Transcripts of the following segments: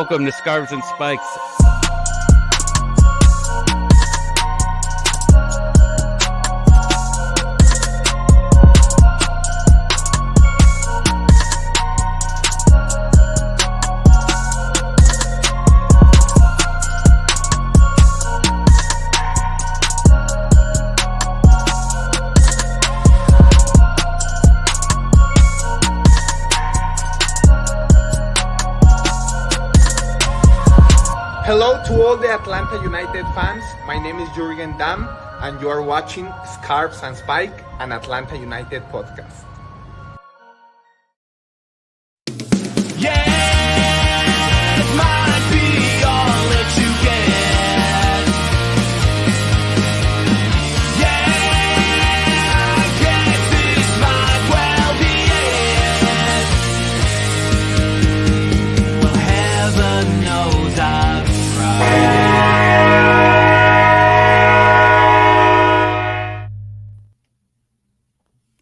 Welcome to Scarves and Spikes. Hello to all the Atlanta United fans. My name is Jürgen Damm, and you are watching Scarves and Spike, an Atlanta United podcast.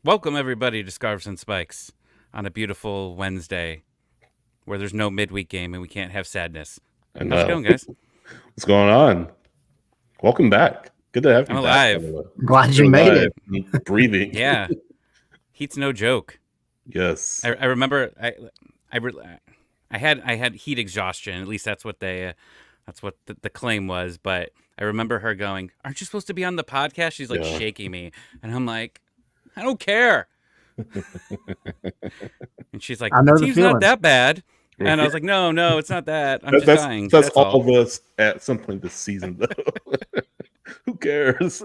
Welcome, everybody, to Scarves and Spikes on a beautiful Wednesday where there's no midweek game and we can't have sadness. How's it going, guys? What's going on? Welcome back. Good to have you I'm back. alive. Glad you made it. Breathing. Yeah. Heat's no joke. Yes. I remember I had heat exhaustion. At least that's what the claim was. But I remember her going, "Aren't you supposed to be on the podcast?" She's like shaking me, and I'm like, "I don't care." And she's like, "The team's not that bad." And I was like, "No, it's not that. I'm just dying." That's all of us at some point this season, though. Who cares?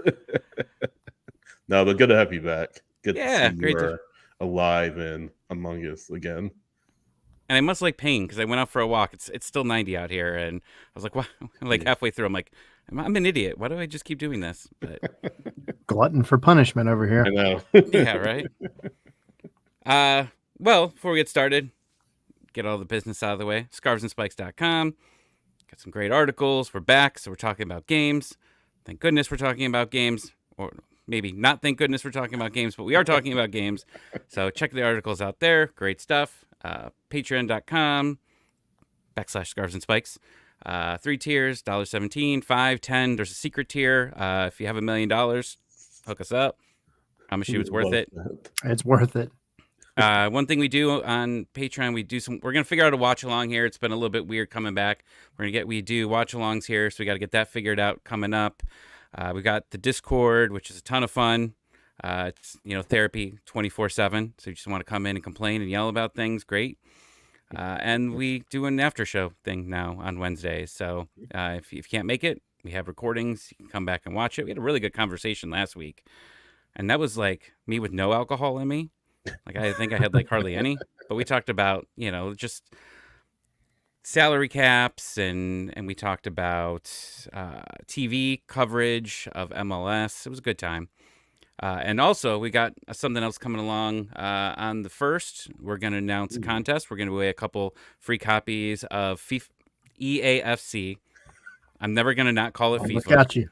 No, but good to have you back. Good to see you are alive and among us again. And I must like pain because I went out for a walk. It's still 90 out here, and I was like, "What?" Like halfway through, I'm like, "I'm an idiot. Why do I just keep doing this?" But glutton for punishment over here. I know. Yeah, right. Well, before we get started, get all the business out of the way. Scarvesandspikes.com. Got some great articles. We're back, so we're talking about games. Thank goodness we're talking about games, or maybe not. Thank goodness we're talking about games, but we are talking about games. So check the articles out there. Great stuff. Patreon.com/Scarves and Spikes. 3 tiers, $1.17, $5, $10. There's a secret tier. If you have $1 million, hook us up. I promise you it's worth it. It's worth it. One thing we do on Patreon, we're going to figure out a watch along here. It's been a little bit weird coming back. We do watch alongs here. So we got to get that figured out coming up. We got the Discord, which is a ton of fun. It's, therapy 24/7. So you just want to come in and complain and yell about things. Great. And we do an after show thing now on Wednesdays. So if you can't make it, we have recordings. You can come back and watch it. We had a really good conversation last week. And that was like me with no alcohol in me. Like I think I had like hardly any. But we talked about, just salary caps and we talked about TV coverage of MLS. It was a good time. And also, we got something else coming along on the 1st. We're going to announce a contest. We're going to give away a couple free copies of EAFC. I'm never going to not call it FIFA. Got you.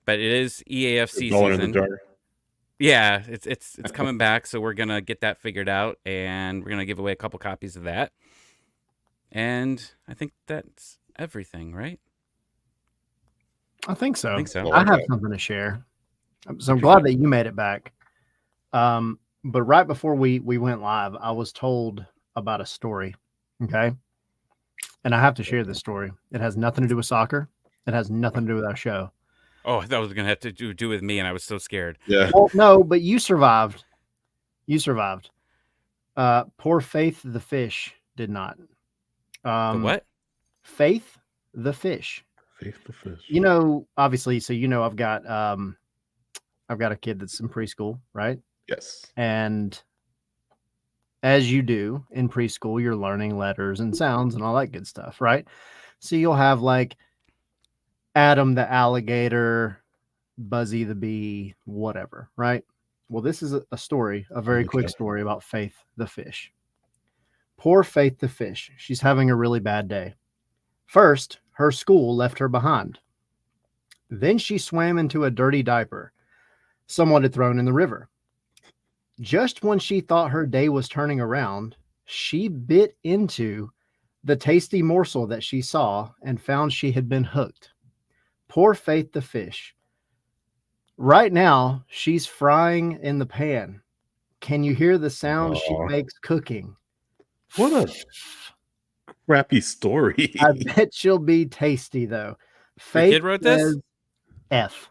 But it is EAFC season. Yeah, it's coming back, so we're going to get that figured out, and we're going to give away a couple copies of that. And I think that's everything, right? I think so. I have something to share. So I'm glad that you made it back. But right before we went live, I was told about a story. Okay. And I have to share this story. It has nothing to do with soccer. It has nothing to do with our show. Oh, I thought it was going to have to do with me, and I was so scared. Yeah. Well, no, but you survived. Poor Faith the fish did not. The what? Faith the fish. Faith the fish. Obviously, so I've got a kid that's in preschool, right? Yes. And as you do in preschool, you're learning letters and sounds and all that good stuff, right? So you'll have like Adam the alligator, Buzzy the bee, whatever, right? Well, this is a story, a very quick story about Faith the fish. Poor Faith the fish. She's having a really bad day. First, her school left her behind. Then she swam into a dirty diaper someone had thrown in the river. Just when she thought her day was turning around, she bit into the tasty morsel that she saw and found she had been hooked. Poor Faith the fish. Right now, she's frying in the pan. Can you hear the sound she makes cooking? What a crappy story. I bet she'll be tasty, though. Your kid wrote this? F.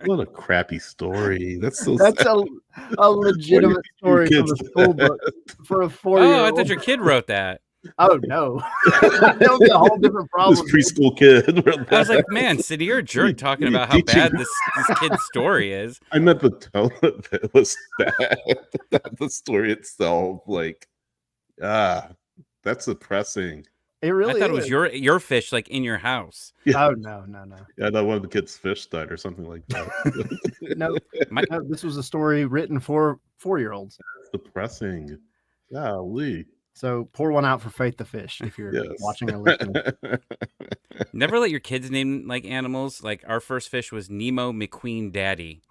What a crappy story. That's so That's sad. a legitimate story from a school book for a 4-year-old. Oh, I thought your kid wrote that. Oh, no. That would be a whole different problem. This preschool kid. I was like, man, Sidney, you're a jerk talking about how bad this kid's story is. I meant the tone of it was bad. Not the story itself. Like, that's depressing. It really I thought is. it was your fish, like in your house. Yeah. Oh, no. Yeah, I thought one of the kids' fish died or something like that. No, this was a story written for 4-year-olds. That's depressing. Golly. So pour one out for Faith the fish if you're watching or listening. Never let your kids name like animals. Like our first fish was Nemo McQueen Daddy.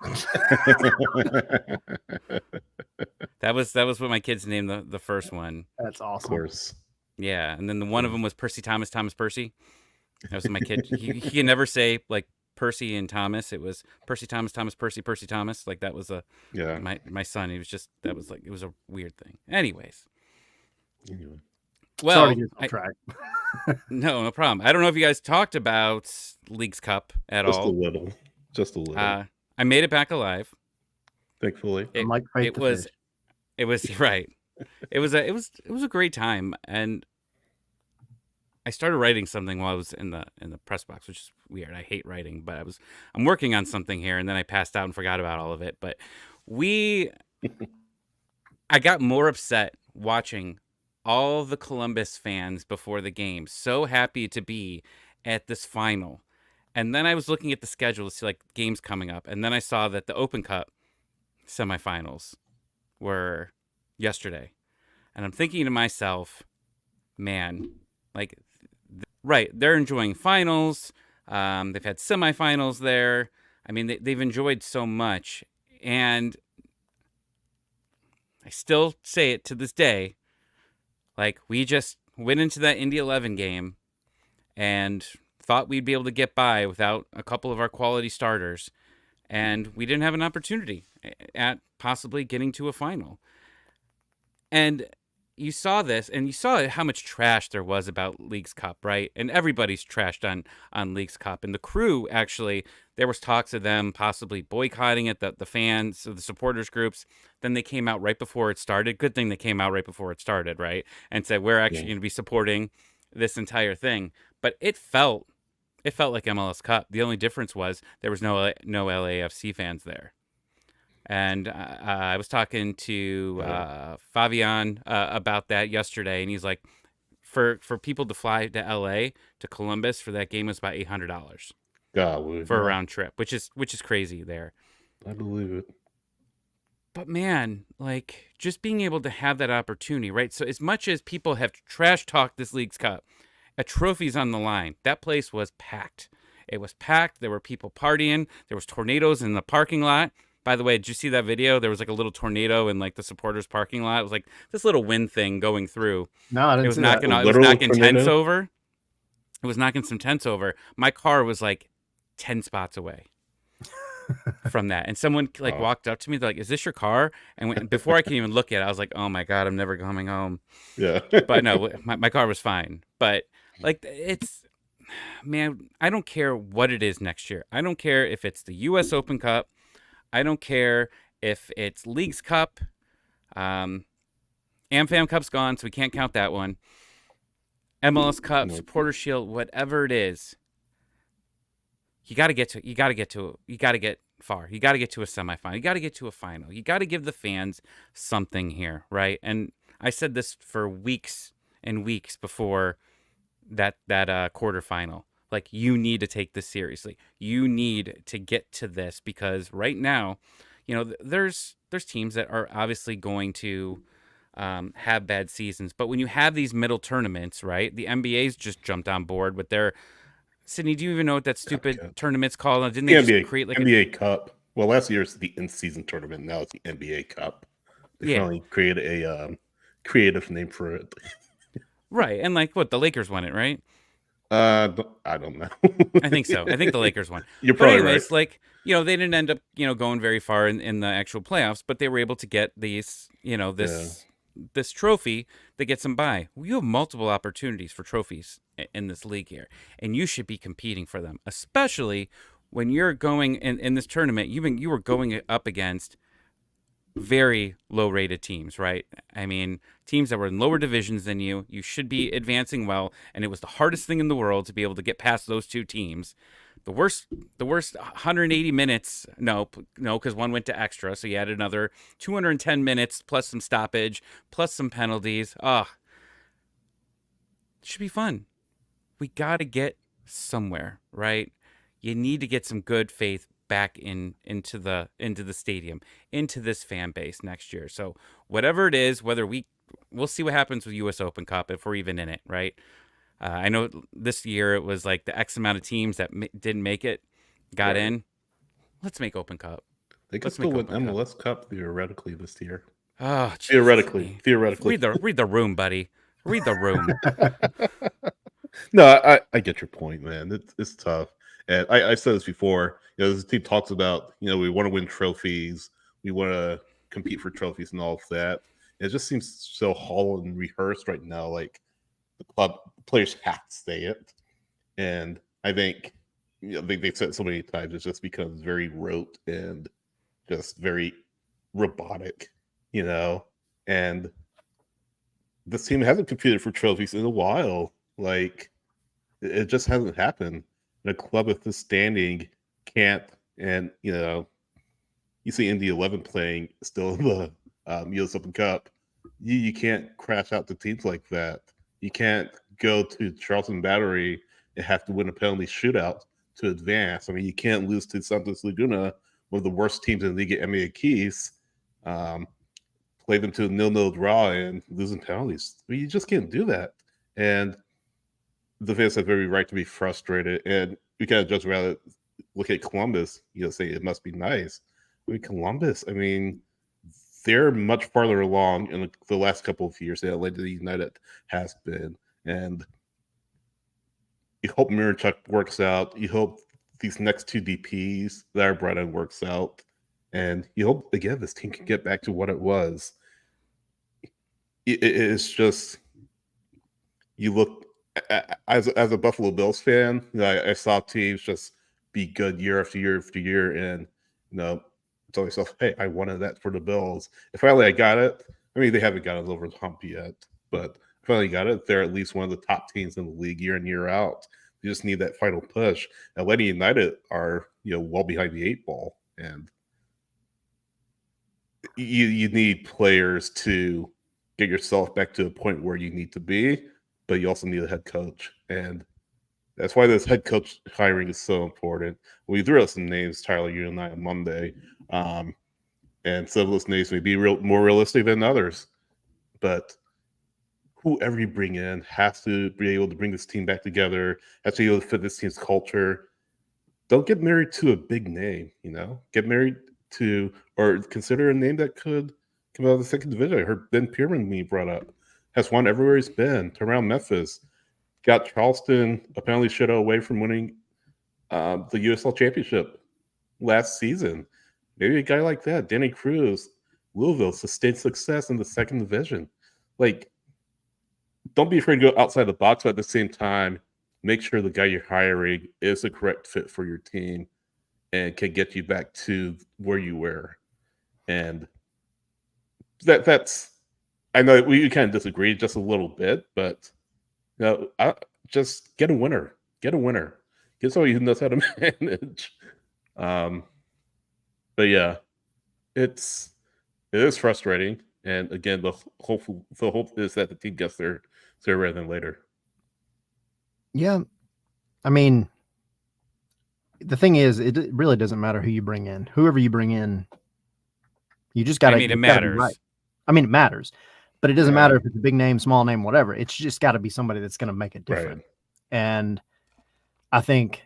That was what my kids named the first one. That's awesome. Of course. Yeah, and then the one of them was Percy Thomas Percy. That was my kid. He could never say like Percy and Thomas. It was Percy Thomas Percy Thomas. Like that was my son. He was just it was a weird thing. Anyways. Anyway. Well, sorry to get off track. No problem. I don't know if you guys talked about Leagues Cup at all. Just a little. I made it back alive. Thankfully. It was right. It was a great time, and I started writing something while I was in the press box, which is weird. I hate writing, but I'm working on something here, and then I passed out and forgot about all of it. But I got more upset watching all the Columbus fans before the game, so happy to be at this final. And then I was looking at the schedule to see like games coming up, and then I saw that the Open Cup semifinals were yesterday. And I'm thinking to myself, man, like, right, they're enjoying finals. They've had semifinals there. I mean, they've enjoyed so much. And I still say it to this day. Like, we just went into that Indy 11 game and thought we'd be able to get by without a couple of our quality starters. And we didn't have an opportunity at possibly getting to a final. And you saw this, and you saw how much trash there was about Leagues Cup, right? And everybody's trashed on Leagues Cup. And the crew, actually, there was talks of them possibly boycotting it, the fans, the supporters groups. Then they came out right before it started. Good thing they came out right before it started, right? And said, we're actually going to be supporting this entire thing. But it felt like MLS Cup. The only difference was there was no LAFC fans there. And I was talking to Fabian about that yesterday, and he's like, for people to fly to LA to Columbus for that game was about $800 for a round trip, which is crazy there. I believe it. But man, like just being able to have that opportunity, right? So as much as people have trash talked this Leagues Cup, a trophy's on the line. That place was packed. It was packed. There were people partying. There was tornadoes in the parking lot. By the way, did you see that video? There was like a little tornado in like the supporters parking lot. It was like this little wind thing going through. No, I didn't it was see knocking that. it was knocking tents over. It was knocking some tents over. My car was like 10 spots away from that. And someone like walked up to me, they're like, "Is this your car?" And before I can even look at it, I was like, "Oh my God, I'm never coming home." Yeah. But no, my car was fine. But like man, I don't care what it is next year. I don't care if it's the US Open Cup. I don't care if it's Leagues Cup. AmFam Cup's gone, so we can't count that one. MLS Cup, Supporter Shield, whatever it is. You got to get far. You got to get to a semifinal. You got to get to a final. You got to give the fans something here, right? And I said this for weeks and weeks before that quarterfinal. Like, you need to take this seriously. You need to get to this because right now, you know, there's teams that are obviously going to have bad seasons. But when you have these middle tournaments, right, the NBA's just jumped on board with their – Sydney, do you even know what that stupid tournament's called? Didn't they just create like NBA Cup? Well, last year it's the in-season tournament. Now it's the NBA Cup. They finally created a creative name for it. Right. And like what, the Lakers won it, right? I don't know. I think so. I think the Lakers won. You're But probably anyways, right. like, they didn't end up, going very far in the actual playoffs, but they were able to get these, this trophy that gets them by. Well, you have multiple opportunities for trophies in this league here, and you should be competing for them, especially when you're going in this tournament. You were going up against very low rated teams, right? I mean, teams that were in lower divisions than you. You should be advancing well, and it was the hardest thing in the world to be able to get past those two teams. The worst 180 minutes. No, because one went to extra, so you had another 210 minutes plus some stoppage, plus some penalties. It should be fun. We got to get somewhere, right? You need to get some good faith back into the stadium, into this fan base next year. So whatever it is, we'll see what happens with US Open Cup if we're even in it, right? I know this year it was like the X amount of teams that didn't make it got in. Let's make Open Cup. They could still win MLS Cup theoretically this year. Oh, theoretically. Read the room, buddy. Read the room. No, I get your point, man. It's tough. And I said this before. This team talks about, we want to win trophies. We want to compete for trophies and all of that. It just seems so hollow and rehearsed right now. Like the players have to say it. And I think, they've said it so many times, it just becomes very rote and just very robotic, And this team hasn't competed for trophies in a while. Like, it just hasn't happened. And a club with this standing can't, and you see Indy 11 playing still in the US Open Cup. You can't crash out to teams like that. You can't go to Charleston Battery and have to win a penalty shootout to advance. I mean, you can't lose to Santos Laguna, one of the worst teams in the league at NBA Keys. Play them to a 0-0 draw and losing penalties. I mean, you just can't do that. And the fans have every right to be frustrated. And we kind of just rather look at Columbus, say it must be nice. I mean, Columbus, they're much farther along in the last couple of years than Atlanta United has been. And you hope Miranchuk works out. You hope these next two DPs that are brought in works out. And you hope, again, this team can get back to what it was. It's just, you look, as a Buffalo Bills fan, I saw teams just be good year after year after year. And, tell myself, hey, I wanted that for the Bills. And finally, I got it. I mean, they haven't got it over the hump yet, but finally got it. They're at least one of the top teams in the league year in, year out. You just need that final push. Atlanta United are, well behind the 8 ball. And you need players to get yourself back to a point where you need to be, but you also need a head coach. And that's why this head coach hiring is so important. We threw out some names, Tyler, you and I, on Monday. And some of those names may be more realistic than others. But whoever you bring in has to be able to bring this team back together, has to be able to fit this team's culture. Don't get married to a big name, Get married to, or consider a name that could come out of the second division. I heard Ben Pierman being brought up. Has won everywhere he's been. Around Memphis. Got Charleston a penalty shootout away from winning the USL championship last season. Maybe a guy like that, Danny Cruz, Louisville, sustained success in the second division. Like, don't be afraid to go outside the box, but at the same time, make sure the guy you're hiring is the correct fit for your team and can get you back to where you were. And that's, I know we kind of disagree just a little bit, but just get a winner. Get a winner. Get somebody who knows how to manage. But yeah, it is frustrating. And again, the hope is that the team gets there sooner rather than later. Yeah. I mean, the thing is, it really doesn't matter who you bring in. Whoever you bring in, you just got to. It matters. Right. It matters. But it doesn't matter if it's a big name, small name, whatever. It's just got to be somebody that's going to make it different. Right. And I think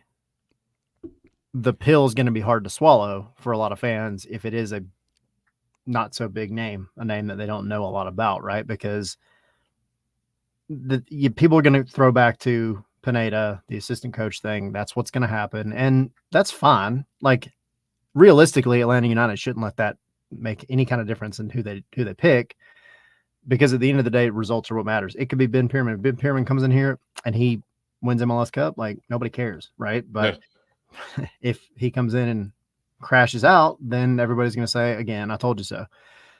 the pill is going to be hard to swallow for a lot of fans if it is a not so big name, a name that they don't know a lot about, right? Because people are going to throw back to Pineda, the assistant coach thing. That's what's going to happen, and that's fine. Like realistically, Atlanta United shouldn't let that make any kind of difference in who they pick, because at the end of the day, results are what matters. It could be Ben Pierman. If Ben Pierman comes in here and he wins MLS Cup, like nobody cares, right? But if he comes in and crashes out, then everybody's going to say, again, I told you so.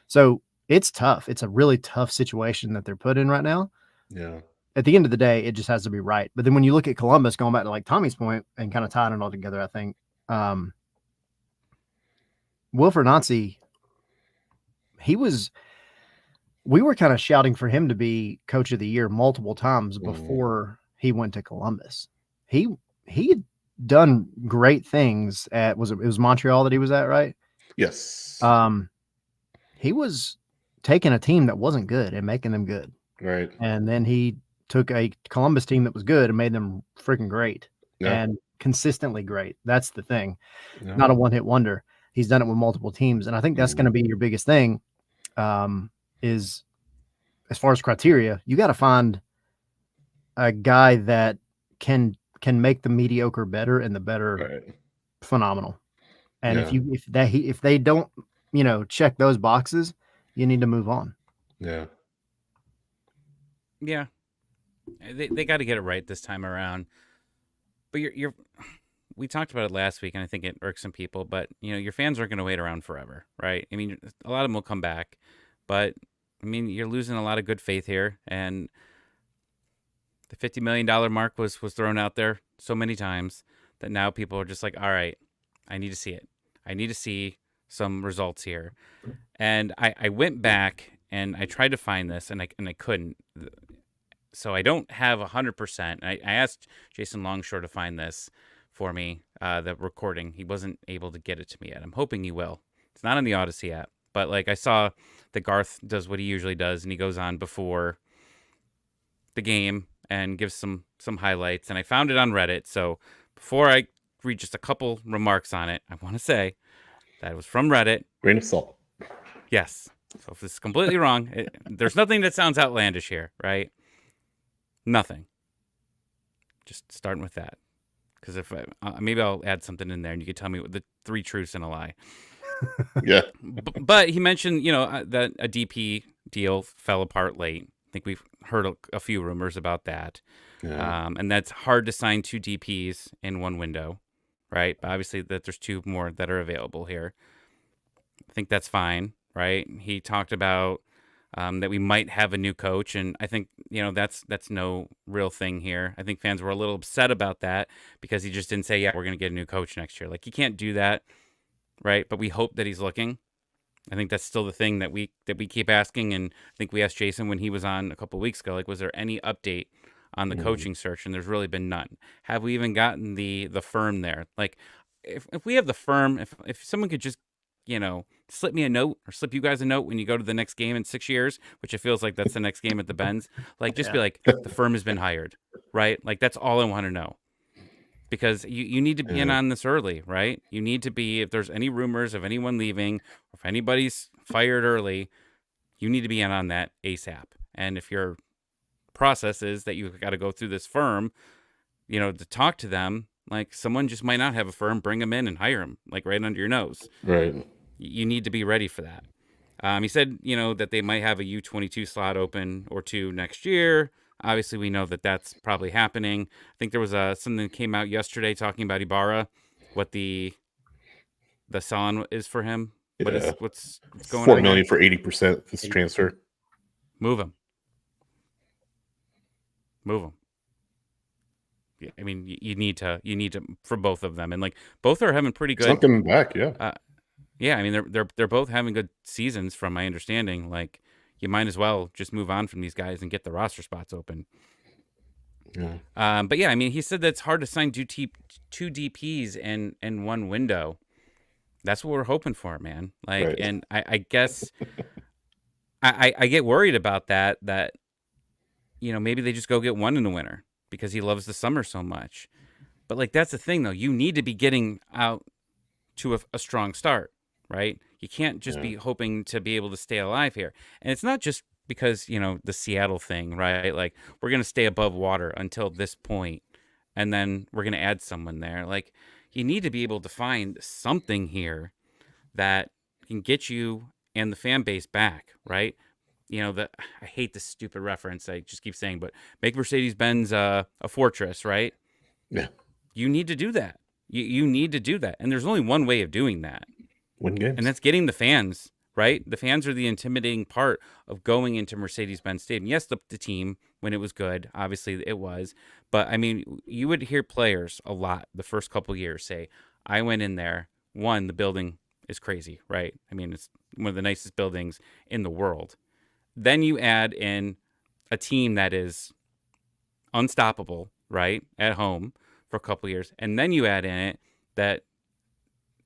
So it's tough. It's a really tough situation that they're put in right now. Yeah. At the end of the day, it just has to be right. But then when you look at Columbus, going back to like Tommy's point and kind of tying it all together, I think Wilfred Nancy, we were kind of shouting for him to be coach of the year multiple times before he went to Columbus. He had done great things at, it was Montreal that he was at, right? Yes. He was taking a team that wasn't good and making them good. Right. And then he took a Columbus team that was good and made them freaking great and consistently great. That's the thing. Not a one-hit wonder. He's done it with multiple teams. And I think that's going to be your biggest thing, is as far as criteria, you got to find a guy that can make the mediocre better and the better phenomenal. And if they don't, check those boxes, you need to move on. Yeah. They got to get it right this time around. But we talked about it last week, and I think it irks some people, but your fans aren't going to wait around forever, right? I mean, a lot of them will come back, but I mean, you're losing a lot of good faith here, and the $50 million mark was thrown out there so many times that now people are just like, all right, I need to see it. I need to see some results here. And I went back and I tried to find this, and I couldn't. So I don't have 100%. I asked Jason Longshore to find this for me, the recording. He wasn't able to get it to me yet. I'm hoping he will. It's not on the Odyssey app, but like I saw that Garth does what he usually does, and he goes on before the game and gives some highlights, and I found it on Reddit. So before I read just a couple remarks on it, I want to say that it was from Reddit. Grain of salt. Yes. So if this is completely wrong, there's nothing that sounds outlandish here, right? Nothing. Just starting with that. Because if maybe I'll add something in there, and you can tell me what the 3 truths and a lie. Yeah. But he mentioned, that a DP deal fell apart late. I think we've heard a few rumors about that. Yeah. And that's hard to sign 2 DPs in one window, right? But obviously that there's 2 more that are available here. I think that's fine, right? He talked about that we might have a new coach, and I think that's no real thing here. I think fans were a little upset about that because he just didn't say, yeah, we're going to get a new coach next year. Like, you can't do that, right? But we hope that he's looking. I think that's still the thing that we keep asking, and I think we asked Jason when he was on a couple of weeks ago, like, was there any update on the coaching search? And there's really been none. Have we even gotten the firm there? Like, if we have the firm, if someone could just slip me a note or slip you guys a note when you go to the next game in 6 years, which it feels like that's the next game at the Benz. Like, just be like, the firm has been hired, right? Like, that's all I want to know. Because you need to be in on this early, right? You need to be, if there's any rumors of anyone leaving, or if anybody's fired early, you need to be in on that ASAP. And if your process is that you've got to go through this firm, to talk to them, like, someone just might not have a firm, bring them in and hire them, like, right under your nose. Right. You need to be ready for that. He said, that they might have a U22 slot open or 2 next year. Obviously, we know that that's probably happening. I think there was something that came out yesterday talking about Ibarra, what the sell-on is for him. Yeah. What's going $4 on? $4 million for 80% of this transfer. Move him. Yeah, I mean, you need to for both of them, and like both are having pretty good. Something back, yeah. Yeah, I mean they're both having good seasons from my understanding. Like, you might as well just move on from these guys and get the roster spots open. Yeah. But yeah, I mean, he said that it's hard to sign 2 DPs in one window. That's what we're hoping for, man. Like, right. And I guess I get worried about that maybe they just go get one in the winter because he loves the summer so much. But like, that's the thing though. You need to be getting out to a strong start, right? You can't just be hoping to be able to stay alive here. And it's not just because, you know, the Seattle thing, right? Like, we're going to stay above water until this point, and then we're going to add someone there. Like, you need to be able to find something here that can get you and the fan base back, right? You know, I hate this stupid reference. I just keep saying, but make Mercedes-Benz a fortress, right? Yeah. You need to do that. You need to do that. And there's only one way of doing that. Win games. And that's getting the fans, right? The fans are the intimidating part of going into Mercedes-Benz Stadium. Yes, the team, when it was good, obviously it was. But, I mean, you would hear players a lot the first couple years say, I went in there. One, the building is crazy, right? I mean, it's one of the nicest buildings in the world. Then you add in a team that is unstoppable, right, at home for a couple years. And then you add in it that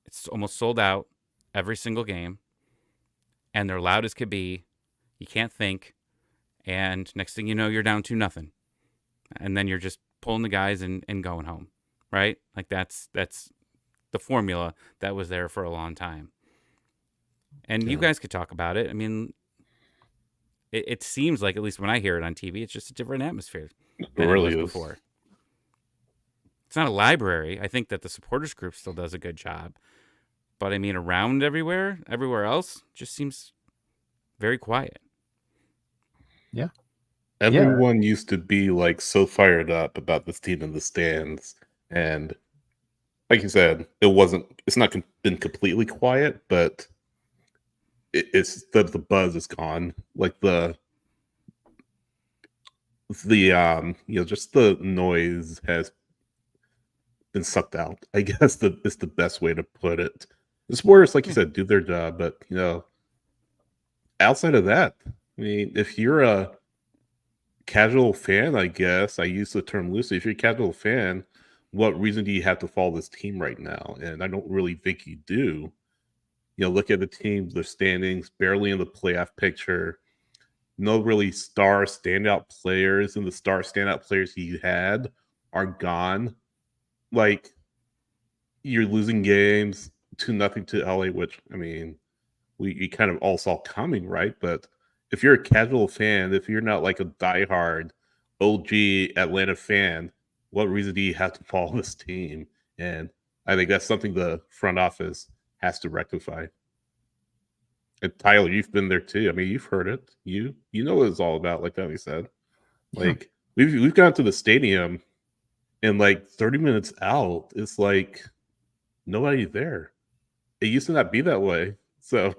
it's almost sold out every single game, and they're loud as could be. You can't think, and next thing you know, you're down 2-0, and then you're just pulling the guys and going home, right? Like that's the formula that was there for a long time. And you guys could talk about it. I mean, it seems like, at least when I hear it on TV, it's just a different atmosphere than it was before. It's not a library. I think that the supporters group still does a good job. But I mean, around everywhere else, just seems very quiet. Yeah. Everyone used to be like so fired up about this team in the stands, and like you said, it's not been completely quiet, but it's the buzz is gone. Like the just the noise has been sucked out. I guess is the best way to put it. The supporters, like you said, do their job, but outside of that, I mean, if you're a casual fan, I guess I use the term loosely. If you're a casual fan, what reason do you have to follow this team right now? And I don't really think you do. Look at the teams, their standings, barely in the playoff picture. No really star standout players, and the star standout players you had are gone. Like, you're losing games 2-0 to LA, which, I mean, we kind of all saw coming, right? But if you're a casual fan, if you're not like a diehard OG Atlanta fan, what reason do you have to follow this team? And I think that's something the front office has to rectify. And Tyler, you've been there too. I mean, you've heard it. You know what it's all about, like Danny said. Like, we've gone to the stadium, and like 30 minutes out, it's like nobody there. It used to not be that way. So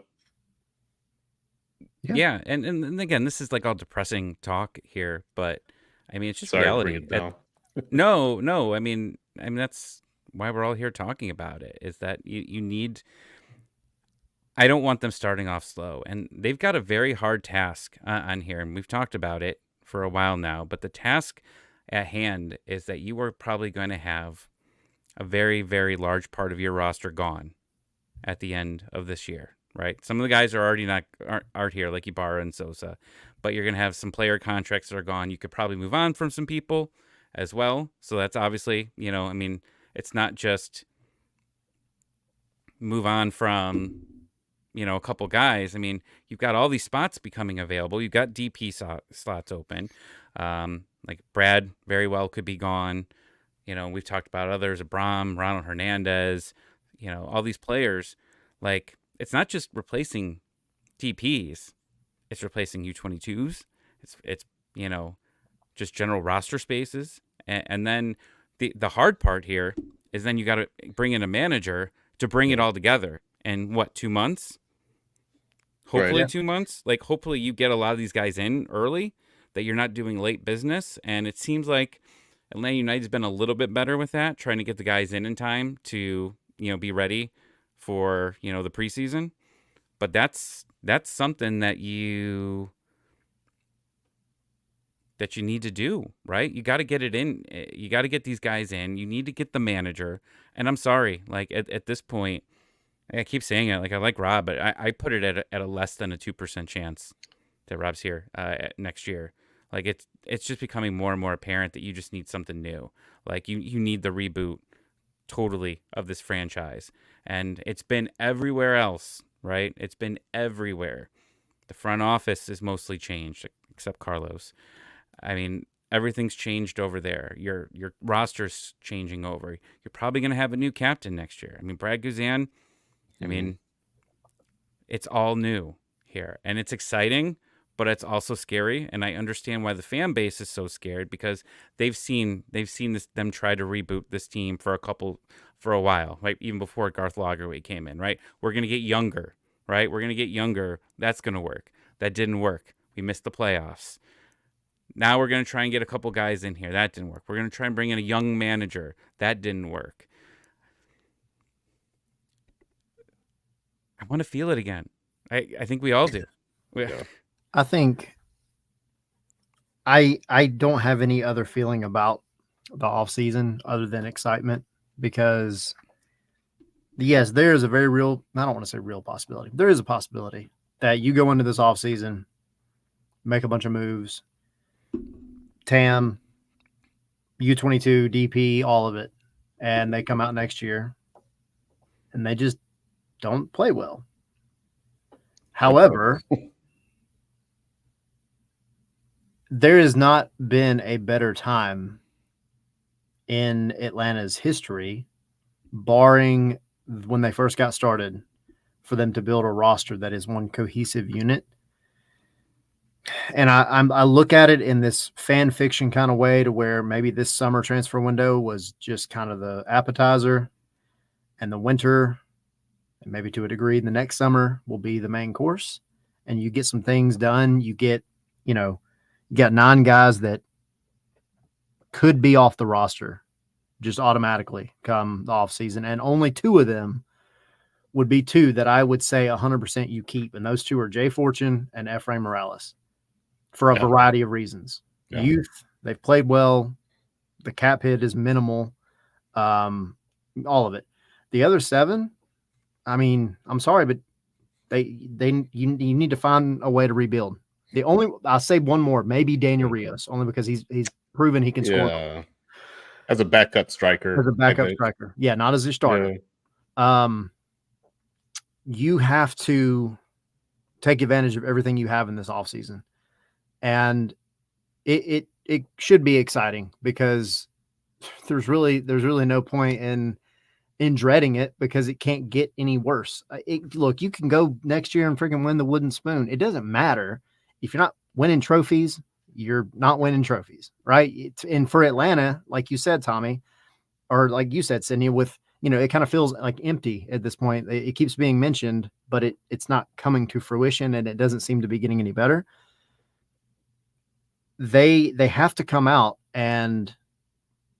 yeah, and again, this is like all depressing talk here, but I mean, it's just sorry reality. to bring it down. No, I mean that's why we're all here talking about it. Is that you need. I don't want them starting off slow, and they've got a very hard task on here, and we've talked about it for a while now. But the task at hand is that you are probably going to have a very, very large part of your roster gone at the end of this year, right? Some of the guys are already aren't here, like Ibarra and Sosa, but you're going to have some player contracts that are gone. You could probably move on from some people as well. So that's obviously, I mean, it's not just move on from, a couple guys. I mean, you've got all these spots becoming available. You've got DP slots open. Like Brad very well could be gone. We've talked about others, Abram, Ronald Hernandez, all these players. Like, it's not just replacing DPs, it's replacing U22s. It's just general roster spaces. And then the hard part here is then you got to bring in a manager to bring it all together. And 2 months? Hopefully, right, 2 months. Like, hopefully you get a lot of these guys in early, that you're not doing late business. And it seems like Atlanta United's been a little bit better with that, trying to get the guys in time to, be ready for, the preseason. But that's something that you need to do, right? You got to get it in. You got to get these guys in. You need to get the manager. And I'm sorry, like at this point, I keep saying it, like I like Rob, but I put it at a less than a 2% chance that Rob's here next year. Like it's just becoming more and more apparent that you just need something new. Like you need the reboot totally of this franchise. And it's been everywhere else, right? It's been everywhere. The front office is mostly changed, except Carlos. I mean, everything's changed over there. Your roster's changing over. You're probably going to have a new captain next year. I mean, Brad Guzan, I mean, it's all new here, and it's exciting, but it's also scary. And I understand why the fan base is so scared, because they've seen them try to reboot this team for a while, right? Even before Garth Lagerwey came in, right? We're going to get younger, right? We're going to get younger. That's going to work. That didn't work. We missed the playoffs. Now we're going to try and get a couple guys in here. That didn't work. We're going to try and bring in a young manager. That didn't work. I want to feel it again. I think we all do. Yeah. I think I don't have any other feeling about the off season other than excitement, because yes, there is a very real, I don't want to say real possibility. There is a possibility that you go into this off season, make a bunch of moves, TAM, U22, DP, all of it, and they come out next year and they just don't play well. However, there has not been a better time in Atlanta's history, barring when they first got started, for them to build a roster that is one cohesive unit. And I look at it in this fan fiction kind of way, to where maybe this summer transfer window was just kind of the appetizer, and the winter, and maybe to a degree the next summer, will be the main course, and you get some things done. You get, you got 9 guys that could be off the roster just automatically come the off season, and only 2 of them would be 2 that I would say 100% you keep, and those 2 are Jay Fortune and Efrain Morales, for a variety of reasons. Yeah. Youth, they've played well, the cap hit is minimal, all of it. The other 7, I mean, I'm sorry, but you need to find a way to rebuild. I'll say one more, maybe Daniel Rios, only because he's proven he can score as a backup striker. Yeah, not as a starter. Yeah. You have to take advantage of everything you have in this offseason. And it should be exciting, because there's really no point in dreading it, because it can't get any worse. Look, you can go next year and freaking win the wooden spoon. It doesn't matter. If you're not winning trophies, you're not winning trophies, right? And for Atlanta, like you said, Tommy, or like you said, Sydney, with, it kind of feels like empty at this point. It keeps being mentioned, but it's not coming to fruition, and it doesn't seem to be getting any better. They have to come out and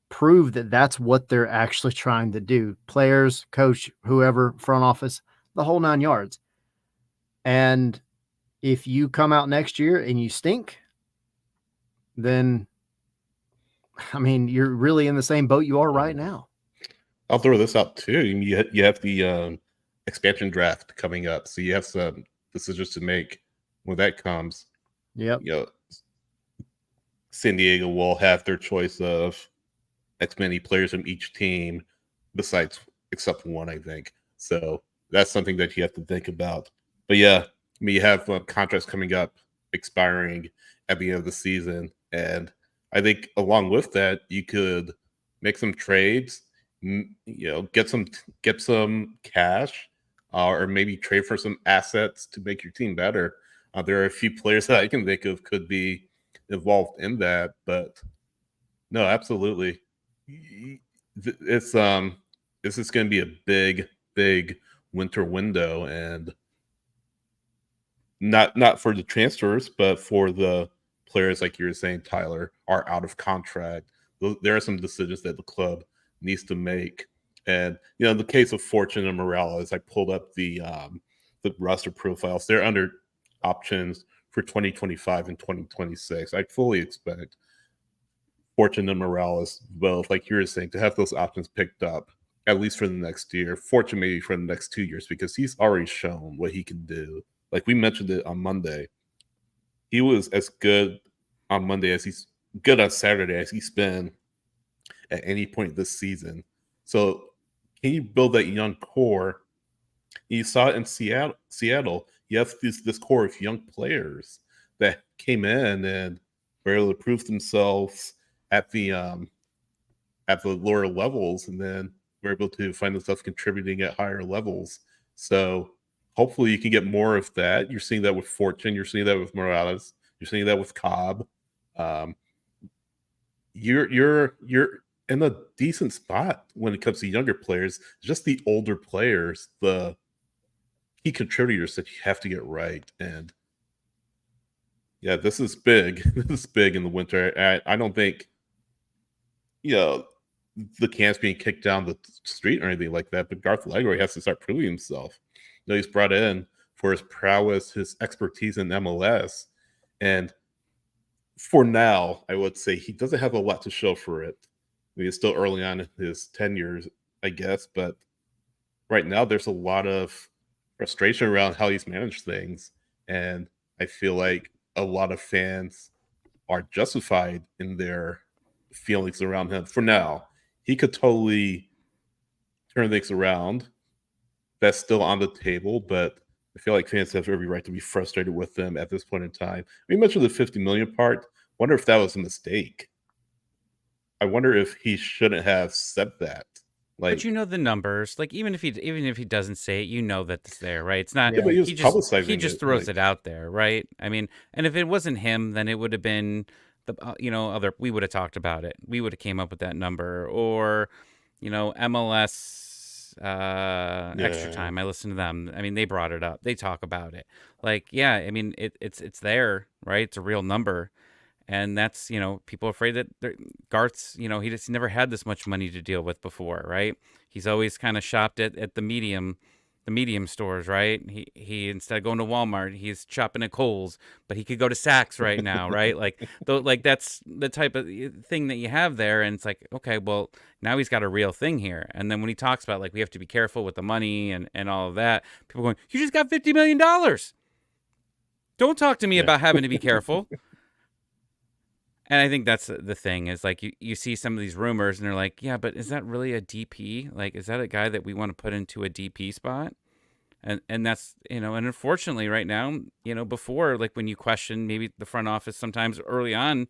prove that that's what they're actually trying to do. Players, coach, whoever, front office, the whole 9 yards. And if you come out next year and you stink, then, I mean, you're really in the same boat you are right now. I'll throw this out too. You have the expansion draft coming up, so you have some decisions to make when that comes. Yep. San Diego will have their choice of X many players from each team, except one, I think. So that's something that you have to think about. But yeah, I mean, you have contracts coming up, expiring at the end of the season, and I think along with that, you could make some trades. Get some cash, or maybe trade for some assets to make your team better. There are a few players that I can think of could be involved in that, but no, absolutely, this is going to be a big winter window, and not for the transfers, but for the players, like you were saying, Tyler, are out of contract. There are some decisions that the club needs to make. And in the case of Fortune and Morales, I pulled up the roster profiles. They're under options for 2025 and 2026. I fully expect Fortune and Morales both, like you were saying, to have those options picked up at least for the next year. Fortune maybe for the next 2 years, because he's already shown what he can do. Like we mentioned it on Monday, he was as good on Monday as he's good on Saturday as he's been at any point this season. So can you build that young core? You saw it in Seattle. you have this core of young players that came in and were able to prove themselves at the lower levels, and then we're able to find themselves contributing at higher levels. So hopefully you can get more of that. You're seeing that with Fortune. You're seeing that with Morales. You're seeing that with Cobb. Um, you're in a decent spot when it comes to younger players. Just the older players, the key contributors that you have to get right. And yeah, this is big. This is big in the winter. I don't think, the can's being kicked down the street or anything like that, but Garth Legway has to start proving himself. He's brought in for his prowess, his expertise in MLS. And for now, I would say he doesn't have a lot to show for it. I mean, it's still early on in his tenure, I guess, but right now there's a lot of frustration around how he's managed things. And I feel like a lot of fans are justified in their feelings around him for now. He could totally turn things around. That's still on the table, but I feel like fans have every right to be frustrated with them at this point in time. We mentioned the 50 million part. Wonder if that was a mistake. I wonder if he shouldn't have said that. But the numbers. Like even if he doesn't say it, that it's there, right? It's not. Yeah, but he was he just publicizing throws it out there, right? I mean, and if it wasn't him, then it would have been the we would have talked about it. We would have came up with that number, or MLS Extra Time. I listened to them. I mean, they brought it up. They talk about it. Like, yeah, I mean, it's there, right? It's a real number. And that's, people are afraid that Garth's, he's never had this much money to deal with before, right? He's always kind of shopped at the medium stores, right? He instead of going to Walmart, he's shopping at Kohl's, but he could go to Saks right now, right? Like that's the type of thing that you have there. And it's like, okay, well, now he's got a real thing here. And then when he talks about like we have to be careful with the money and all of that, people are going, you just got $50 million. Don't talk to me about having to be careful. And I think that's the thing is like you see some of these rumors and they're like, yeah, but is that really a DP? Like, is that a guy that we want to put into a DP spot? And that's, and unfortunately right now, before, like when you question maybe the front office sometimes early on,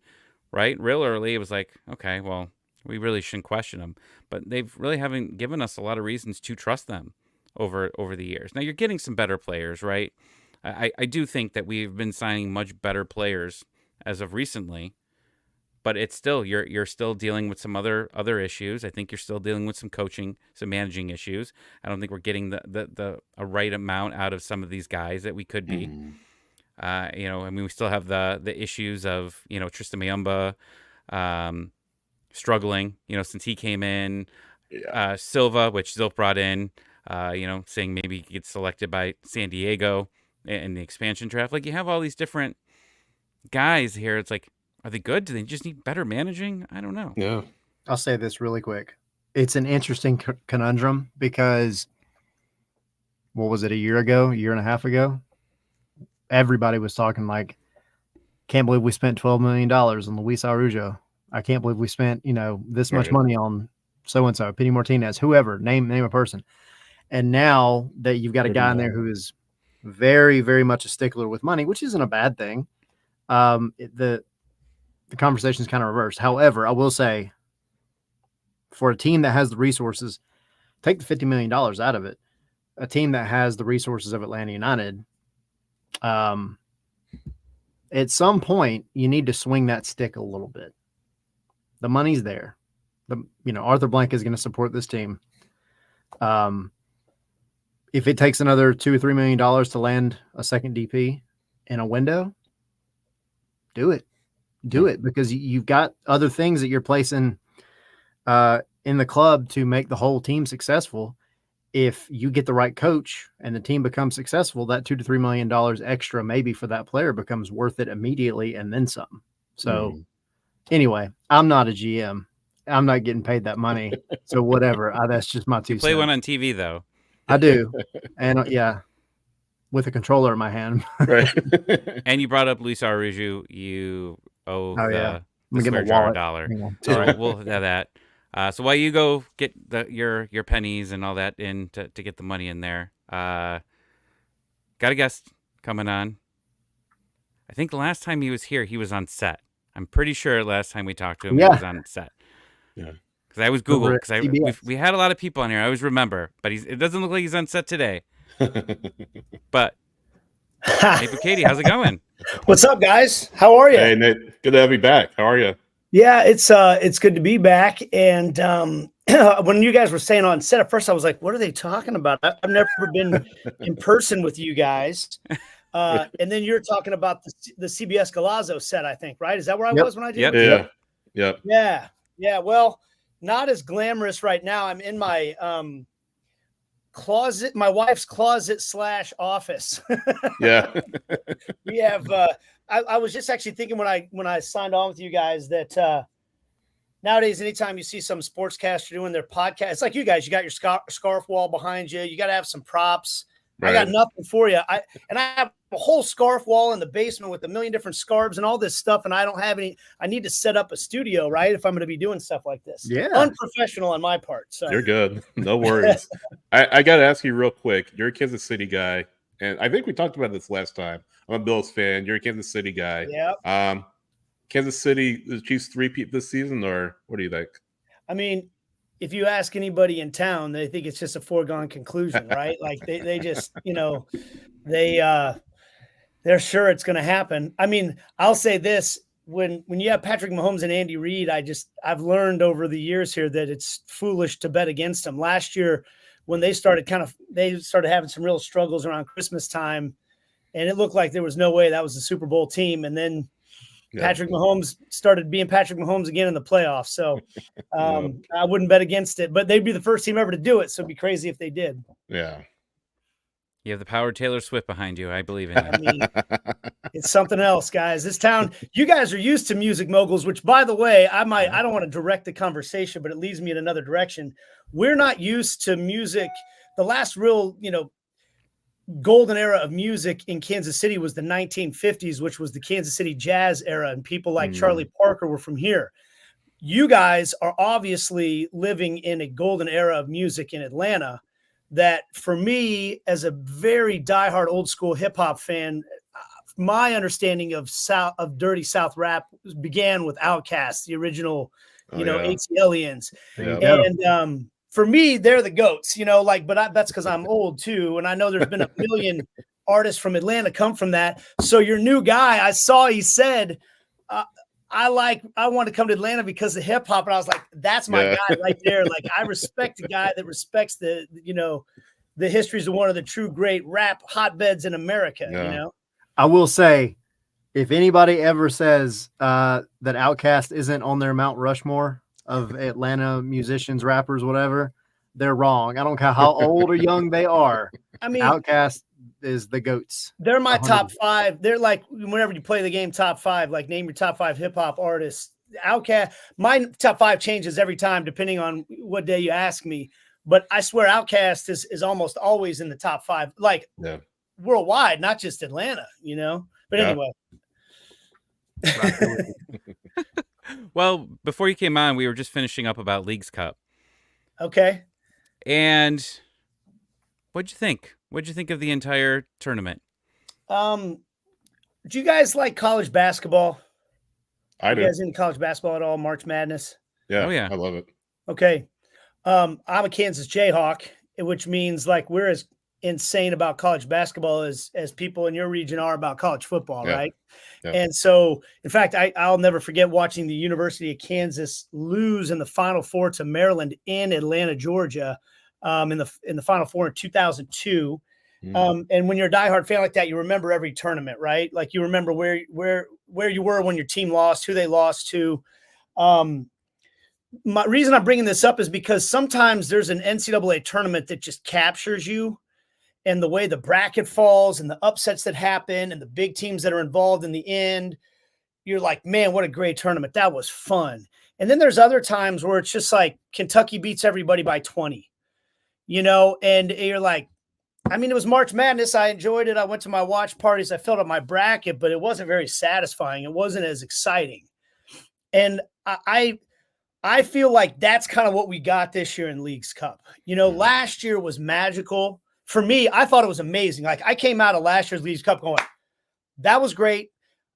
right? Real early, it was like, okay, well, we really shouldn't question them. But they've really haven't given us a lot of reasons to trust them over the years. Now you're getting some better players, right? I do think that we've been signing much better players as of recently. But it's still you're still dealing with some other issues. I think you're still dealing with some coaching, some managing issues. I don't think we're getting a right amount out of some of these guys that we could be. I mean, we still have the issues of Tristan Mayumba struggling. Since he came in, Silva, which Zilk brought in, saying maybe he gets selected by San Diego in the expansion draft. Like you have all these different guys here. It's like, are they good? Do they just need better managing? I don't know. Yeah. I'll say this really quick. It's an interesting conundrum because what was it, a year and a half ago? Everybody was talking like, can't believe we spent $12 million on Luis Araujo. I can't believe we spent, this much money on so-and-so, Penny Martinez, whoever, name a person. And now that you've got a guy in there who is very, very much a stickler with money, which isn't a bad thing. The conversation is kind of reversed. However, I will say for a team that has the resources, take the $50 million out of it. A team that has the resources of Atlanta United, at some point you need to swing that stick a little bit. The money's there. Arthur Blank is going to support this team. If it takes another $2 or $3 million to land a second DP in a window, do it. Do it because you've got other things that you're placing in the club to make the whole team successful. If you get the right coach and the team becomes successful, that $2 to $3 million extra maybe for that player becomes worth it immediately and then some. So anyway, I'm not a GM. I'm not getting paid that money. So whatever. That's just my 2 cents. Play one on TV though. I do. And yeah, with a controller in my hand. Right. And you brought up Luis Araujo. You owe I'm the gonna square get my jar wallet. $1. So we'll have that. So while you go get your pennies and all that in to get the money in there, got a guest. coming on. I think the last time he was here, he was on set. I'm pretty sure last time we talked to him, he was on set. Yeah. Because I was Googled, because we had a lot of people on here. I always remember, but it doesn't look like he's on set today. But hey, Bukaty, how's it going? What's up, guys? How are you? Hey, Nate. Good to have you back. How are you? Yeah, it's good to be back. And when you guys were saying on set, at first I was like, "What are they talking about?" I've never been in person with you guys. And then you're talking about the CBS Galazzo set, I think, right? Is that where I was when I did it? Yeah. Well, not as glamorous right now. I'm in my closet, my wife's closet / office. Yeah. We have I was just actually thinking when I signed on with you guys that nowadays anytime you see some sportscaster doing their podcast, it's like you guys, you got your scarf wall behind you, you got to have some props. Right. I got nothing for you. I have a whole scarf wall in the basement with a million different scarves and all this stuff, and I don't have any. I need to set up a studio, right, if I'm going to be doing stuff like this. Yeah, unprofessional on my part. So you're good. No worries. I got to ask you real quick. You're a Kansas City guy, and I think we talked about this last time. I'm a Bills fan. You're a Kansas City guy. Yeah. Kansas City, the Chiefs three-peat this season, or what do you think? I mean, if you ask anybody in town, they think it's just a foregone conclusion, right? Like they just, they're sure it's going to happen. I mean, I'll say this, when you have Patrick Mahomes and Andy Reid, I've learned over the years here that it's foolish to bet against them. Last year when they started having some real struggles around Christmas time, and it looked like there was no way that was the Super Bowl team. And then Patrick Mahomes started being Patrick Mahomes again in the playoffs. So I wouldn't bet against it, but they'd be the first team ever to do it. So it'd be crazy if they did. Yeah. You have the power of Taylor Swift behind you. I believe in you. I mean, it's something else, guys. This town, you guys are used to music moguls, which, by the way, I don't want to direct the conversation, but it leads me in another direction. We're not used to music. The last real, golden era of music in Kansas City was the 1950s, which was the Kansas City jazz era. And people like Charlie Parker were from here. You guys are obviously living in a golden era of music in Atlanta that, for me, as a very diehard old school hip hop fan, my understanding of Dirty South rap began with Outkast, the original, ATLians. And, for me, they're the GOATs, but that's because I'm old too. And I know there's been a million artists from Atlanta come from that. So your new guy, I saw he said, I want to come to Atlanta because of hip hop. And I was like, that's my guy right there. Like, I respect a guy that respects the histories of one of the true great rap hotbeds in America, I will say, if anybody ever says that Outkast isn't on their Mount Rushmore of Atlanta musicians, rappers, whatever, they're wrong. I don't care how old or young they are. I mean, Outkast is the GOATs. They're my 100%. Top five. They're like, whenever you play the game top five, like name your top five hip hop artists. Outkast, my top five changes every time depending on what day you ask me. But I swear Outkast is almost always in the top five, like worldwide, not just Atlanta, But anyway. Well, before you came on, we were just finishing up about Leagues Cup. Okay. And what'd you think? What'd you think of the entire tournament? Do you guys like college basketball? I do. You guys into college basketball at all? March Madness? Yeah. Oh, yeah. I love it. Okay. I'm a Kansas Jayhawk, which means like we're as insane about college basketball as people in your region are about college football, right? Yeah. And so, in fact, I'll never forget watching the University of Kansas lose in the Final Four to Maryland in Atlanta, Georgia, in the Final Four in 2002. And when you're a diehard fan like that, you remember every tournament, right? Like you remember where you were when your team lost, who they lost to. My reason I'm bringing this up is because sometimes there's an NCAA tournament that just captures you. And the way the bracket falls and the upsets that happen and the big teams that are involved in the end, you're like, man, what a great tournament. That was fun. And then there's other times where it's just like Kentucky beats everybody by 20, and you're like, I mean, it was March Madness. I enjoyed it. I went to my watch parties. I filled up my bracket, but it wasn't very satisfying. It wasn't as exciting. And I feel like that's kind of what we got this year in Leagues Cup. Last year was magical for me, I thought it was amazing. Like I came out of last year's Leagues Cup going, that was great.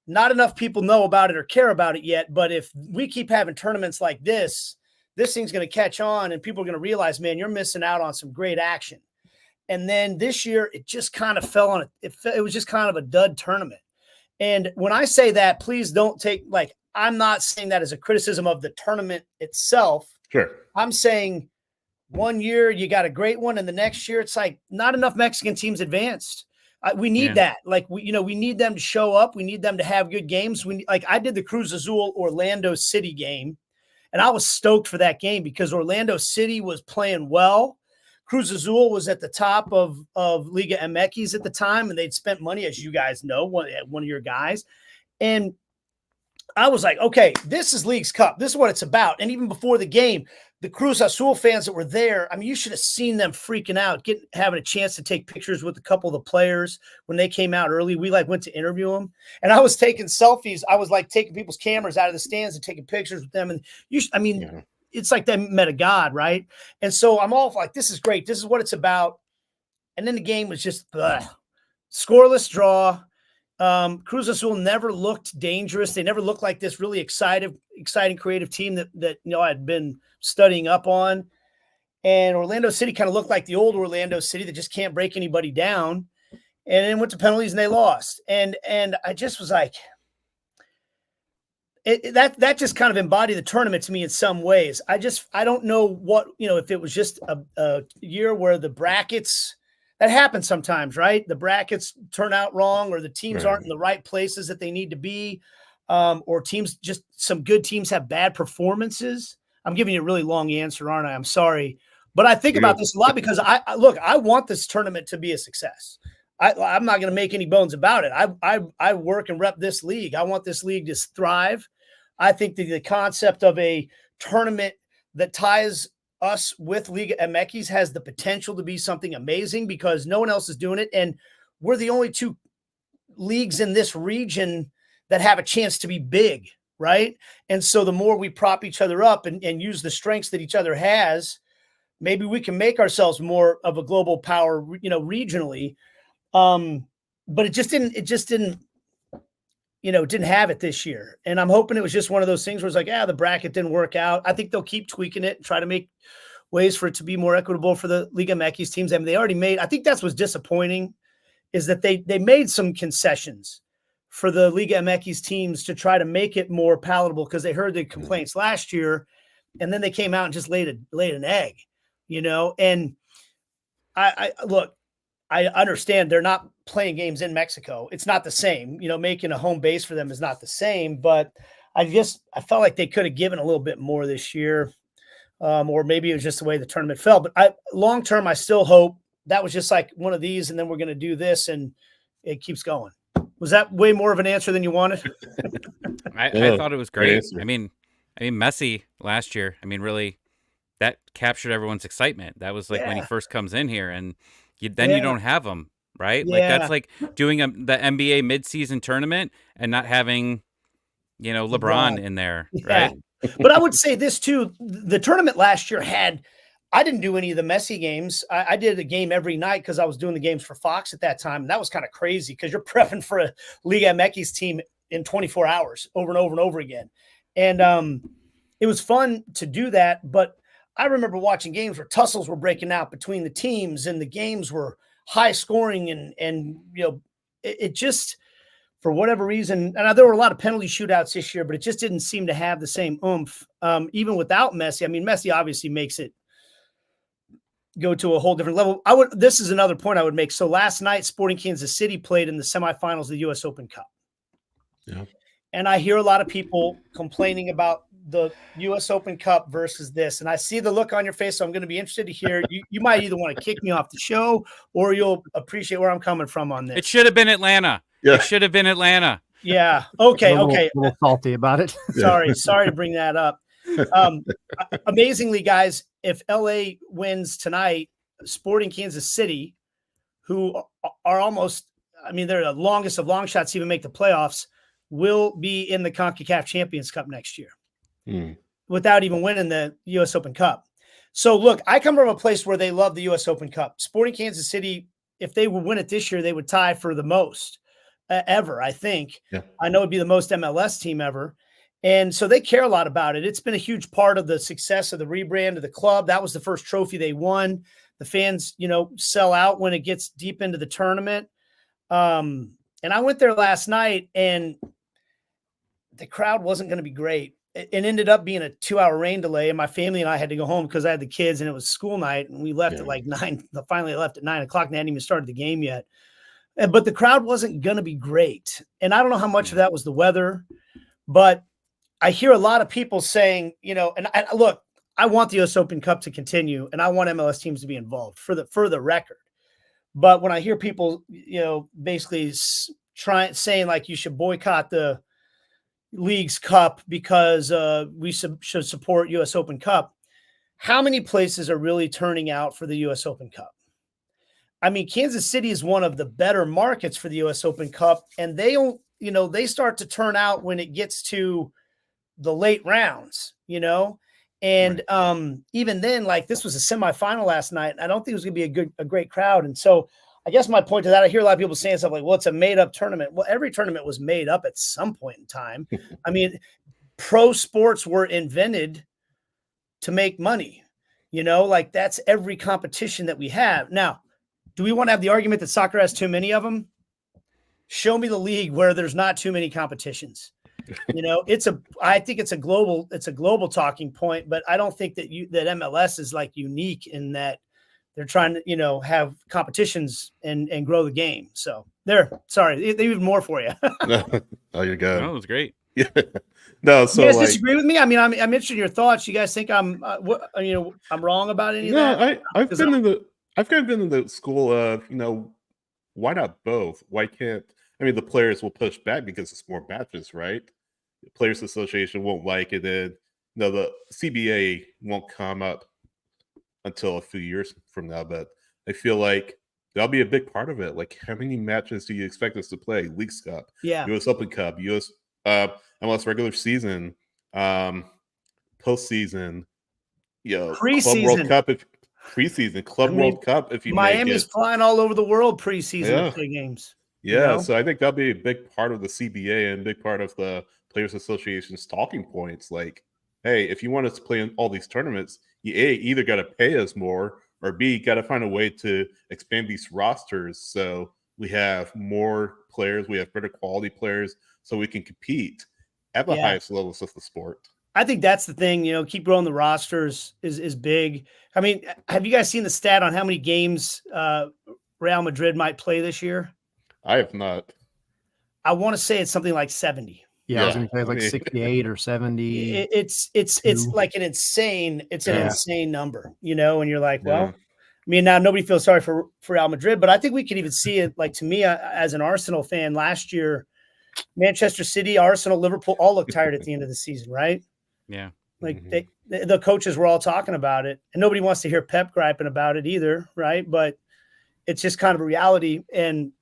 Not enough people know about it or care about it yet. But if we keep having tournaments like this thing's going to catch on and people are going to realize, man, you're missing out on some great action. And then this year, it just kind of fell on it. It was just kind of a dud tournament. And when I say that, please don't take, like, I'm not saying that as a criticism of the tournament itself. Sure. I'm saying one year you got a great one, and the next year it's like not enough Mexican teams advanced. We need that. Like, we need them to show up. We need them to have good games. I did the Cruz Azul Orlando City game, and I was stoked for that game because Orlando City was playing well. Cruz Azul was at the top of Liga MX at the time, and they'd spent money, as you guys know, one of your guys. And I was like, okay, this is Leagues Cup. This is what it's about. And even before the game, the Cruz Azul fans that were there, I mean, you should have seen them freaking out, having a chance to take pictures with a couple of the players when they came out early. We went to interview them, and I was taking selfies. I was taking people's cameras out of the stands and taking pictures with them. And it's like they met a god, right? And so I'm all like, this is great. This is what it's about. And then the game was just scoreless draw. Cruz Azul never looked dangerous. They never looked like this really exciting, creative team that I'd been studying up on. And Orlando City kind of looked like the old Orlando City that just can't break anybody down. And then went to penalties and they lost. And I just was like, that just kind of embodied the tournament to me in some ways. I don't know what, if it was just a year where the brackets, that happens sometimes, right? The brackets turn out wrong, or the teams aren't in the right places that they need to be, or some good teams have bad performances. I'm giving you a really long answer, aren't I? I'm sorry. But I think about this a lot because I want this tournament to be a success. I'm not going to make any bones about it. I work and rep this league. I want this league to thrive. I think that the concept of a tournament that ties us with Liga MX has the potential to be something amazing because no one else is doing it. And we're the only two leagues in this region that have a chance to be big, right? And so the more we prop each other up and use the strengths that each other has, maybe we can make ourselves more of a global power, regionally. But it just didn't have it this year. And I'm hoping it was just one of those things where it's like, the bracket didn't work out. I think they'll keep tweaking it and try to make ways for it to be more equitable for the Liga MX teams. I mean, they already made, I think that's what's disappointing is that they made some concessions for the Liga MX teams to try to make it more palatable because they heard the complaints last year and then they came out and just laid an egg, and I look, I understand they're not playing games in Mexico. It's not the same, making a home base for them is not the same, but I felt like they could have given a little bit more this year. Or maybe it was just the way the tournament fell, but long-term, I still hope that was just like one of these, and then we're going to do this and it keeps going. Was that way more of an answer than you wanted? I thought it was great. I mean, Messi last year, really that captured everyone's excitement. That was like when he first comes in here and you don't have him, right? Yeah. Like that's like doing the NBA midseason tournament and not having, LeBron in there, right? But I would say this too, the tournament last year I didn't do any of the Messi games. I did a game every night because I was doing the games for Fox at that time. And that was kind of crazy because you're prepping for a Liga MX team in 24 hours over and over and over again. And it was fun to do that. But I remember watching games where tussles were breaking out between the teams and the games were high scoring and it just, for whatever reason, and there were a lot of penalty shootouts this year, but it just didn't seem to have the same oomph. Even without Messi. Messi obviously makes it go to a whole different level. This is another point I would make. So last night, Sporting Kansas City played in the semifinals of the U.S. Open Cup. Yeah. And I hear a lot of people complaining about the U.S. Open Cup versus this. And I see the look on your face, so I'm going to be interested to hear. You might either want to kick me off the show or you'll appreciate where I'm coming from on this. It should have been Atlanta. Yeah. It should have been Atlanta. Yeah. Okay. A little salty about it. Sorry to bring that up. Amazingly, guys, if LA wins tonight, Sporting Kansas City, who are almost, they're the longest of long shots to even make the playoffs, will be in the CONCACAF Champions Cup next year without even winning the U.S. Open Cup. So look, I come from a place where they love the U.S. Open Cup. Sporting Kansas City, if they would win it this year, they would tie for the most ever, I think. Yeah. I know it'd be the most MLS team ever. And so they care a lot about it. It's been a huge part of the success of the rebrand of the club. That was the first trophy they won. The fans, sell out when it gets deep into the tournament. And I went there last night, and the crowd wasn't going to be great. It ended up being a 2-hour rain delay, and my family and I had to go home because I had the kids, and it was school night, and we left at like 9. Finally, I left at 9 o'clock, and they hadn't even started the game yet. But the crowd wasn't going to be great. And I don't know how much of that was the weather, but I hear a lot of people saying, look, I want the US Open Cup to continue, and I want MLS teams to be involved for the record. But when I hear people, basically saying like you should boycott the League's Cup because we should support US Open Cup, how many places are really turning out for the US Open Cup? I mean, Kansas City is one of the better markets for the US Open Cup, and they start to turn out when it gets to the late rounds, and right. Even then, like this was a semifinal last night, and I don't think it was going to be a great crowd. And so I guess my point to that, I hear a lot of people saying stuff like, well, it's a made up tournament. Well, every tournament was made up at some point in time. I mean, pro sports were invented to make money, like that's every competition that we have. Now, do we want to have the argument that soccer has too many of them? Show me the league where there's not too many competitions. I think it's a global talking point, but I don't think that MLS is like unique in that they're trying to, have competitions and grow the game. So sorry, they even more for you. Oh, you're good. That was great. Yeah. No, so you guys disagree with me? I mean, I'm interested in your thoughts. You guys think I'm wrong about any of that? I've kind of been in the school of, why not both? Why can't, the players will push back because it's more matches, right? The Players Association won't like it, and the CBA won't come up until a few years from now. But I feel like that'll be a big part of it. Like, how many matches do you expect us to play? Leagues Cup, US Open Cup, US MLS regular season, postseason, preseason. Club World Cup, preseason, Club World Cup. If you Miami's flying all over the world preseason to play games. Yeah, so I think that'll be a big part of the CBA and a big part of the Players Association's talking points. Like, hey, if you want us to play in all these tournaments, you either got to pay us more, or B, got to find a way to expand these rosters so we have more players, we have better quality players, so we can compete at the highest levels of the sport. I think that's the thing, keep growing the rosters is big. I mean, have you guys seen the stat on how many games Real Madrid might play this year? I have not. I want to say it's something like 70. Yeah, I was going to say like 68 or 70. It's like an insane number, and you're like, well, I mean, now nobody feels sorry for Real Madrid, but I think we could even see it. Like, to me, as an Arsenal fan, last year, Manchester City, Arsenal, Liverpool all looked tired at the end of the season, right? Yeah. Like the coaches were all talking about it, and nobody wants to hear Pep griping about it either, right? But it's just kind of a reality, and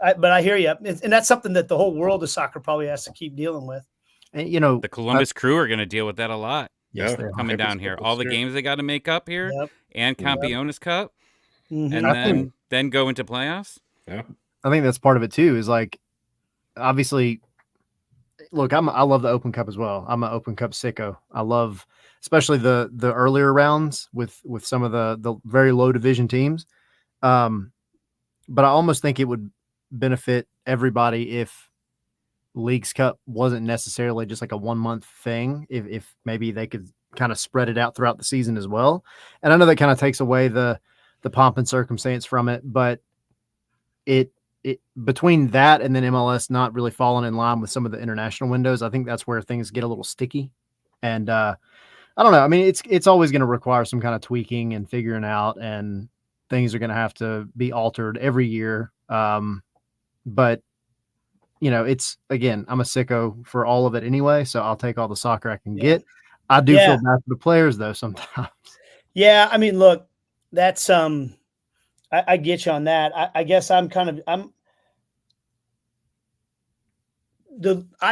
but I hear you, and that's something that the whole world of soccer probably has to keep dealing with. And, the Columbus Crew are going to deal with that a lot. Yes, coming down here, all the games they got to make up here, and Campeones Cup, Mm-hmm. and then go into playoffs. Yeah, I think that's part of it too. Is like, obviously, look, I love the Open Cup as well. I'm an Open Cup sicko. I love, especially the earlier rounds with some of the very low division teams. But I almost think it would benefit everybody if Leagues Cup wasn't necessarily just like a 1 month thing. If maybe they could kind of spread it out throughout the season as well. And I know that kind of takes away the pomp and circumstance from it, but it between that and then MLS not really falling in line with some of the international windows, I think that's where things get a little sticky. And I don't know. I mean, it's always going to require some kind of tweaking and figuring out, and things are going to have to be altered every year. But it's, again, I'm a sicko for all of it anyway, so I'll take all the soccer I can get. I do feel bad for the players though sometimes. Yeah, I mean, look, that's I get you on that. I guess I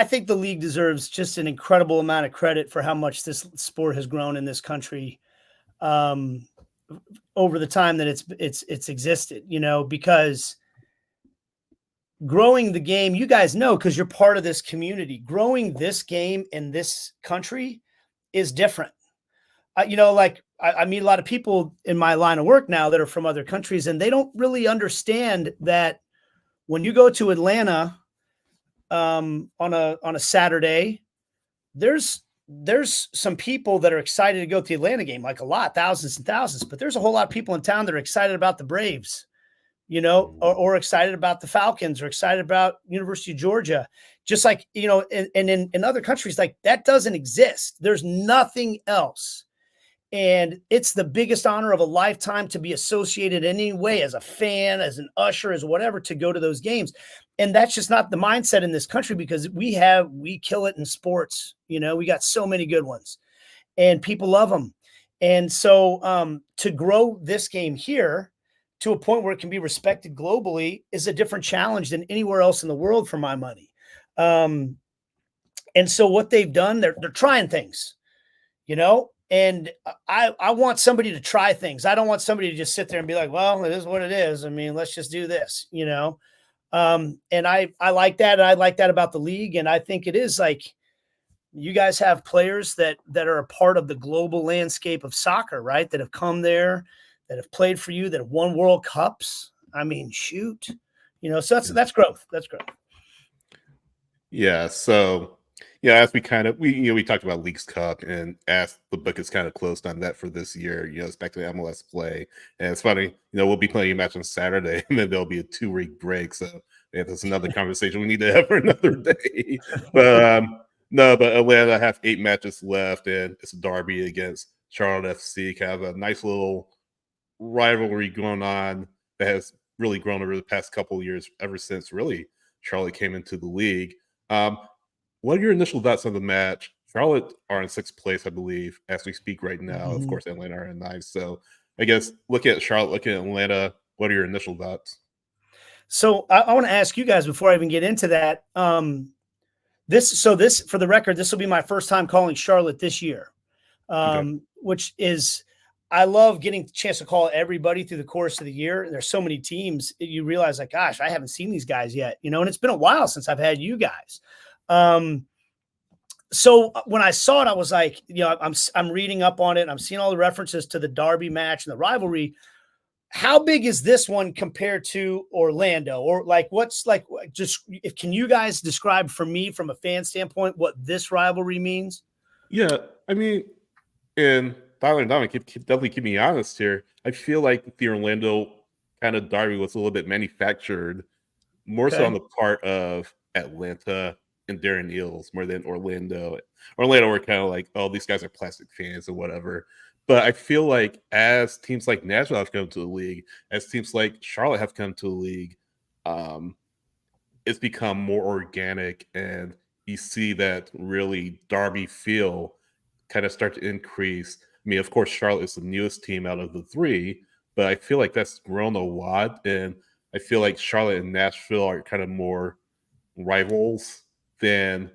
think the league deserves just an incredible amount of credit for how much this sport has grown in this country. over the time that it's existed, you know, because growing the game, you guys know, because you're part of this community, growing this game in this country is different. You know, like I meet a lot of people in my line of work now that are from other countries, and they don't really understand that when you go to Atlanta on a Saturday, there's some people that are excited to go to the Atlanta game, like a lot, thousands and thousands, but there's a whole lot of people in town that are excited about the Braves, you know, or excited about the Falcons, or excited about University of Georgia. Just like, you know, and in other countries, like that doesn't exist. There's nothing else. And it's the biggest honor of a lifetime to be associated in any way as a fan, as an usher, as whatever, to go to those games. And that's just not the mindset in this country, because we kill it in sports. You know, we got so many good ones and people love them. And so to grow this game here to a point where it can be respected globally is a different challenge than anywhere else in the world, for my money. And so what they've done, they're trying things, you know. And I want somebody to try things. I don't want somebody to just sit there and be like, well, it is what it is. I mean, let's just do this, you know? And I like that. And I like that about the league. And I think it is like, you guys have players that are a part of the global landscape of soccer, right? That have come there, that have played for you, that have won World Cups. I mean, shoot, you know, so that's growth. That's growth. Yeah. So, yeah, as we talked about Leagues Cup, and as the book is kind of closed on that for this year, you know, it's back to MLS play. And it's funny, you know, we'll be playing a match on Saturday, and then there'll be a 2-week break. So yeah, that's another conversation we need to have for another day. But but Atlanta have 8 matches left, and it's a derby against Charlotte FC. Kind of a nice little rivalry going on that has really grown over the past couple of years, ever since really Charlotte came into the league. What are your initial thoughts on the match? Charlotte are in 6th place, I believe, as we speak right now. Of course, Atlanta are in 9th. So I guess looking at Charlotte, looking at Atlanta, what are your initial thoughts? So I want to ask you guys before I even get into that. This, for the record, this will be my first time calling Charlotte this year, which is, I love getting the chance to call everybody through the course of the year. There's so many teams that you realize, like, gosh, I haven't seen these guys yet, you know, and it's been a while since I've had you guys. So when I saw it, I was like, you know, I'm reading up on it, and I'm seeing all the references to the derby match and the rivalry. How big is this one compared to Orlando? Or like, what's like, just can you guys describe for me from a fan standpoint what this rivalry means? Yeah, I mean, and Tyler and Dominic, definitely keep me honest here. I feel like the Orlando kind of derby was a little bit manufactured, more so on the part of Atlanta and Darren Eales more than Orlando. Orlando were kind of like, oh, these guys are plastic fans or whatever. But I feel like as teams like Nashville have come to the league, as teams like Charlotte have come to the league, it's become more organic, and you see that really derby feel kind of start to increase. I mean, of course, Charlotte is the newest team out of the 3, but I feel like that's grown a lot, and I feel like Charlotte and Nashville are kind of more rivals than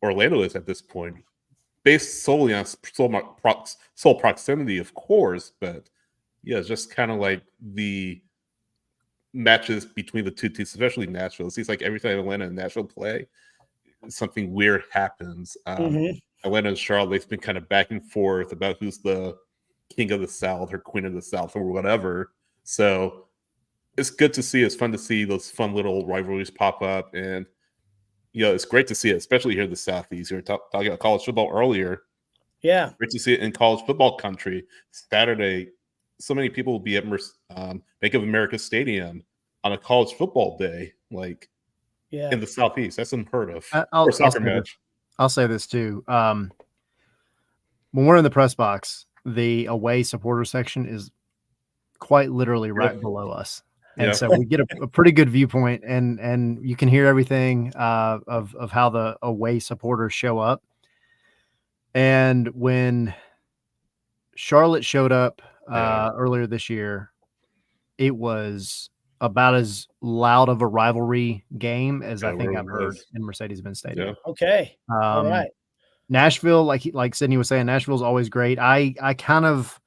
Orlando is at this point, based solely on sole proximity, of course. But yeah, it's just kind of like the matches between the two teams, especially Nashville. It seems like every time Atlanta and Nashville play, something weird happens. Atlanta and Charlotte, they've been kind of back and forth about who's the king of the South or queen of the South or whatever. So it's good to see. It's fun to see those fun little rivalries pop up. And, you know, it's great to see it, especially here in the Southeast. We were talking about college football earlier. Yeah. Great to see it in college football country. Saturday, so many people will be at Bank of America Stadium on a college football day, like in the Southeast. That's unheard of. Or soccer match. I'll say this too. When we're in the press box, the away supporter section is quite literally right below us. And so we get a pretty good viewpoint, and you can hear everything of how the away supporters show up. And when Charlotte showed up earlier this year, it was about as loud of a rivalry game as I think I've heard in Mercedes-Benz Stadium. Yeah. Okay. All right. Nashville, like Sydney was saying, Nashville's always great. I kind of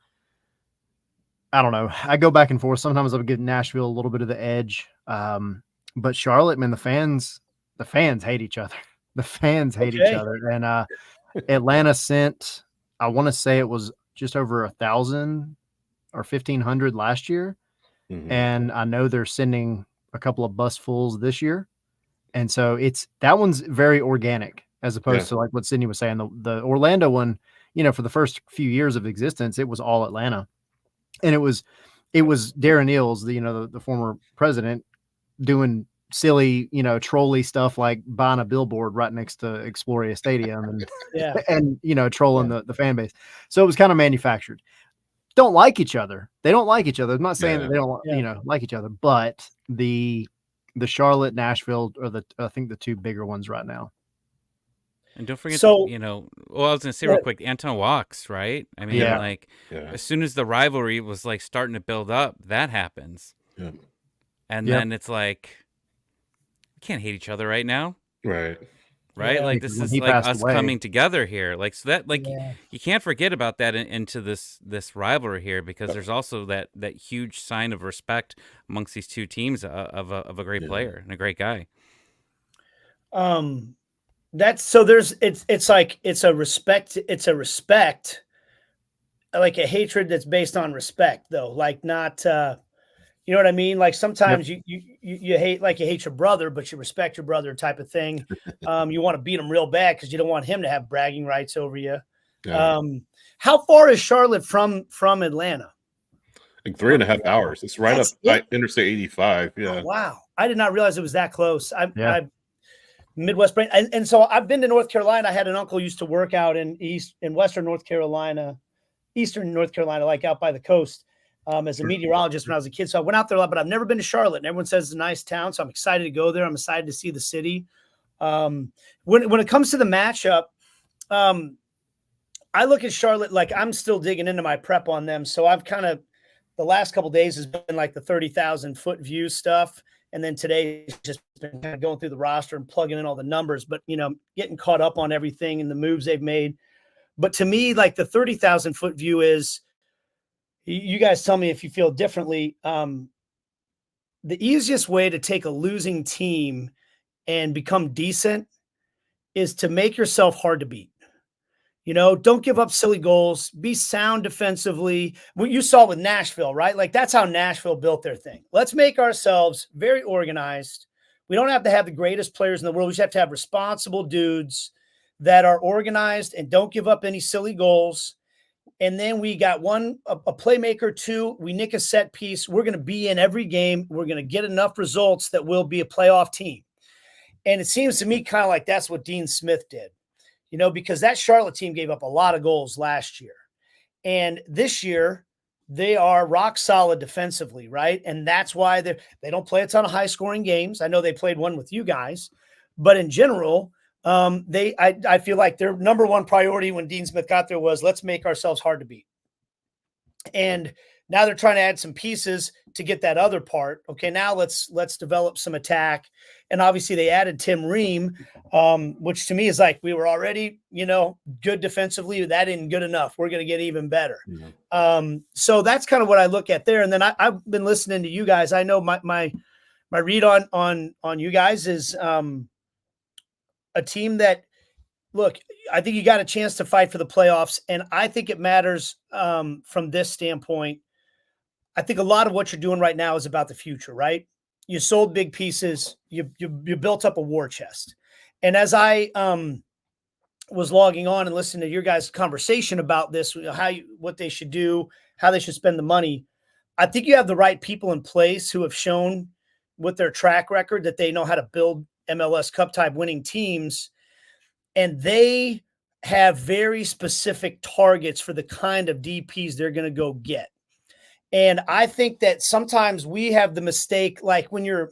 I don't know. I go back and forth. Sometimes I'll get Nashville a little bit of the edge. But Charlotte, man, the fans hate each other. The fans hate each other. And Atlanta sent, I want to say it was just over 1,000 or 1,500 last year. Mhm. And I know they're sending a couple of busfuls this year. And so that one's very organic as opposed to like what Sydney was saying. The Orlando one, for the first few years of existence, it was all Atlanta. And it was Darren Eales, the former president, doing silly, trolly stuff like buying a billboard right next to Exploria Stadium and trolling the fan base. So it was kind of manufactured. Don't like each other. They don't like each other. I'm not saying that they don't like each other, but the Charlotte, Nashville are I think the two bigger ones right now. And don't forget, I was going to say real quick, Anton Walks, right? I mean, as soon as the rivalry was like starting to build up, that happens. Yeah. And then it's like, we can't hate each other right now. Right. Right? Yeah, like this is like us coming together here. Like, so that you can't forget about that into this rivalry here, because there's also that huge sign of respect amongst these two teams of a great player and a great guy. It's a respect, like a hatred that's based on respect, though, like not you know what I mean? Like sometimes you hate, like you hate your brother, but you respect your brother type of thing. You want to beat him real bad because you don't want him to have bragging rights over you. Yeah. How far is Charlotte from Atlanta? Like 3.5 hours. It's right up Interstate 85. Yeah. Oh, wow. I did not realize it was that close. I Midwest brain. And so I've been to North Carolina. I had an uncle who used to work out in Eastern North Carolina, like out by the coast. As a meteorologist when I was a kid. So I went out there a lot, but I've never been to Charlotte, and everyone says it's a nice town. So I'm excited to go there. I'm excited to see the city. When it comes to the matchup, I look at Charlotte, like I'm still digging into my prep on them. So I've kind of, the last couple of days has been like the 30,000 foot view stuff. And then today's just been kind of going through the roster and plugging in all the numbers, but getting caught up on everything and the moves they've made. But to me, like the 30,000 foot view is, you guys tell me if you feel differently. The easiest way to take a losing team and become decent is to make yourself hard to beat. Don't give up silly goals. Be sound defensively. What you saw with Nashville, right? Like that's how Nashville built their thing. Let's make ourselves very organized. We don't have to have the greatest players in the world. We just have to have responsible dudes that are organized and don't give up any silly goals. And then we got a playmaker, two, we nick a set piece. We're going to be in every game. We're going to get enough results that we'll be a playoff team. And it seems to me kind of like that's what Dean Smith did, because that Charlotte team gave up a lot of goals last year. And this year they are rock solid defensively, right? And that's why they don't play a ton of high scoring games. I know they played one with you guys, but in general, I feel like their number one priority when Dean Smith got there was let's make ourselves hard to beat. And now they're trying to add some pieces to get that other part. Okay, now let's develop some attack. And obviously they added Tim Ream, which to me is like we were already, good defensively. That isn't good enough. We're going to get even better. Mm-hmm. So that's kind of what I look at there. And then I've been listening to you guys. I know my read on you guys is a team that, look, I think you got a chance to fight for the playoffs. And I think it matters from this standpoint. I think a lot of what you're doing right now is about the future, right? You sold big pieces. You built up a war chest. And as I was logging on and listening to your guys' conversation about this, what they should do, how they should spend the money, I think you have the right people in place who have shown with their track record that they know how to build MLS Cup type winning teams. And they have very specific targets for the kind of DPs they're going to go get. And I think that sometimes we have the mistake, like when you're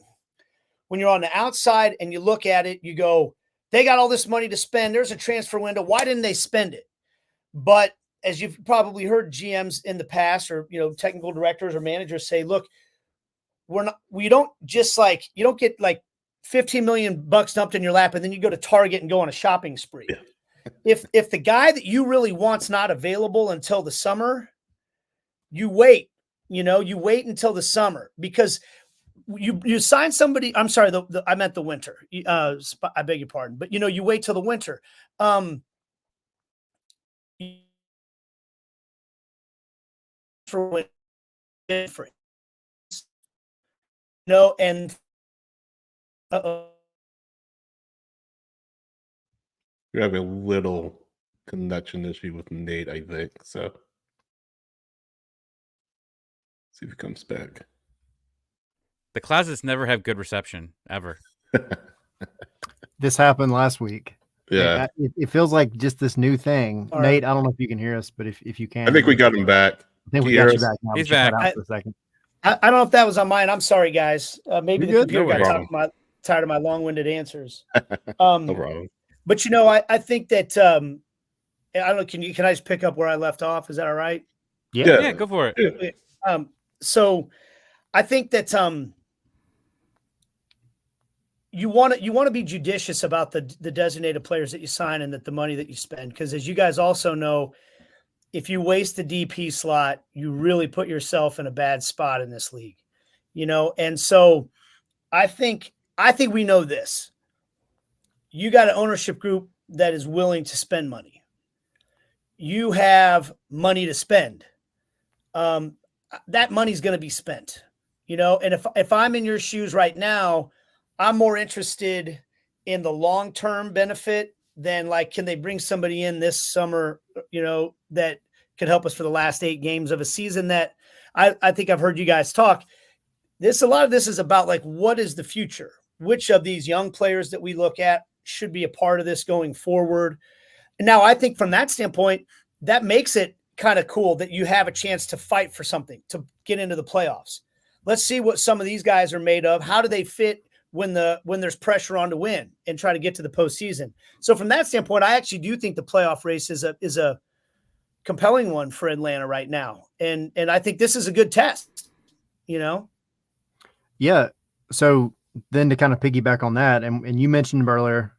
on the outside and you look at it, you go, they got all this money to spend. There's a transfer window. Why didn't they spend it? But as you've probably heard GMs in the past or, technical directors or managers say, look, you don't get like $15 million dumped in your lap and then you go to Target and go on a shopping spree. Yeah. If the guy that you really want's not available until the summer, you wait You wait until the summer because you sign somebody. I'm sorry, I meant the winter. I beg your pardon, but you wait till the winter. For when different, and You're having a little connection issue with Nate, I think. So see if he comes back. The closets never have good reception ever. This happened last week. Yeah. It feels like just this new thing. All Nate, right. I don't know if you can hear us, but if you can. I think we got him back. I think Can we you got hear you us? back now. He's but you cut back. out for a second. I don't know if that was on mine. I'm sorry, guys. Maybe You're the good. computer No got worries. tired of my long-winded answers. No problem. But I think that I don't know. Can I just pick up where I left off? Is that all right? Yeah, go for it. Yeah. So I think that you want to be judicious about the designated players that you sign and that the money that you spend, because as you guys also know, if you waste the DP slot, you really put yourself in a bad spot in this league, And so I think we know this. You got an ownership group that is willing to spend money. You have money to spend. That money's going to be spent, and if I'm in your shoes right now, I'm more interested in the long-term benefit than can they bring somebody in this summer, that could help us for the last 8 games of a season that I think I've heard you guys talk. A lot of this is about what is the future? Which of these young players that we look at should be a part of this going forward? And now I think from that standpoint, that makes it kind of cool that you have a chance to fight for something, to get into the playoffs. Let's see what some of these guys are made of. How do they fit when there's pressure on to win and try to get to the postseason? So from that standpoint, I actually do think the playoff race is a compelling one for Atlanta right now. And I think this is a good test, Yeah. So then to kind of piggyback on that, and you mentioned him earlier,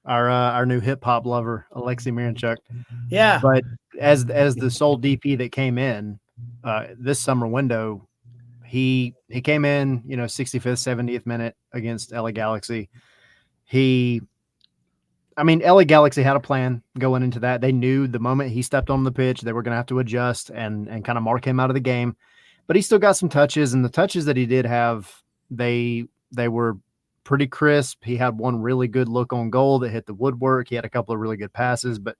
our new hip hop lover, Alexei Miranchuk. Yeah. But as the sole DP that came in this summer window, he came in, 65th, 70th minute against LA Galaxy. LA Galaxy had a plan going into that. They knew the moment he stepped on the pitch, they were going to have to adjust and kind of mark him out of the game. But he still got some touches, and the touches that he did have, they were pretty crisp. He had one really good look on goal that hit the woodwork. He had a couple of really good passes. But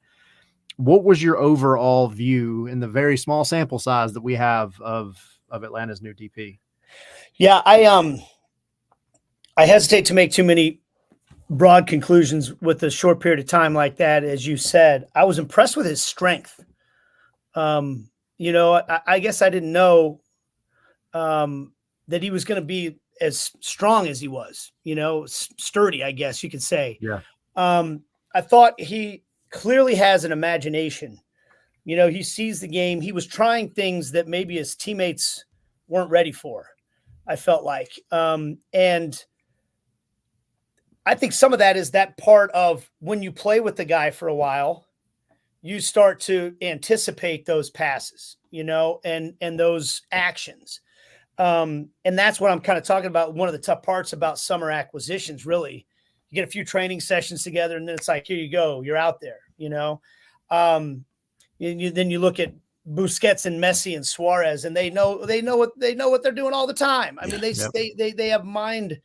what was your overall view in the very small sample size that we have of Atlanta's new DP? Yeah, I hesitate to make too many broad conclusions with a short period of time like that. As you said, I was impressed with his strength. I guess I didn't know that he was going to be as strong as he was, sturdy, I guess you could say. Yeah. I thought he clearly has an imagination. He sees the game. He was trying things that maybe his teammates weren't ready for, I felt like. And I think some of that is that part of when you play with the guy for a while, you start to anticipate those passes, and those actions. And that's what I'm kind of talking about. One of the tough parts about summer acquisitions, really, you get a few training sessions together and then it's like, here you go, you're out there, then you look at Busquets and Messi and Suarez, and they know what they're doing all the time. I mean, they have mind,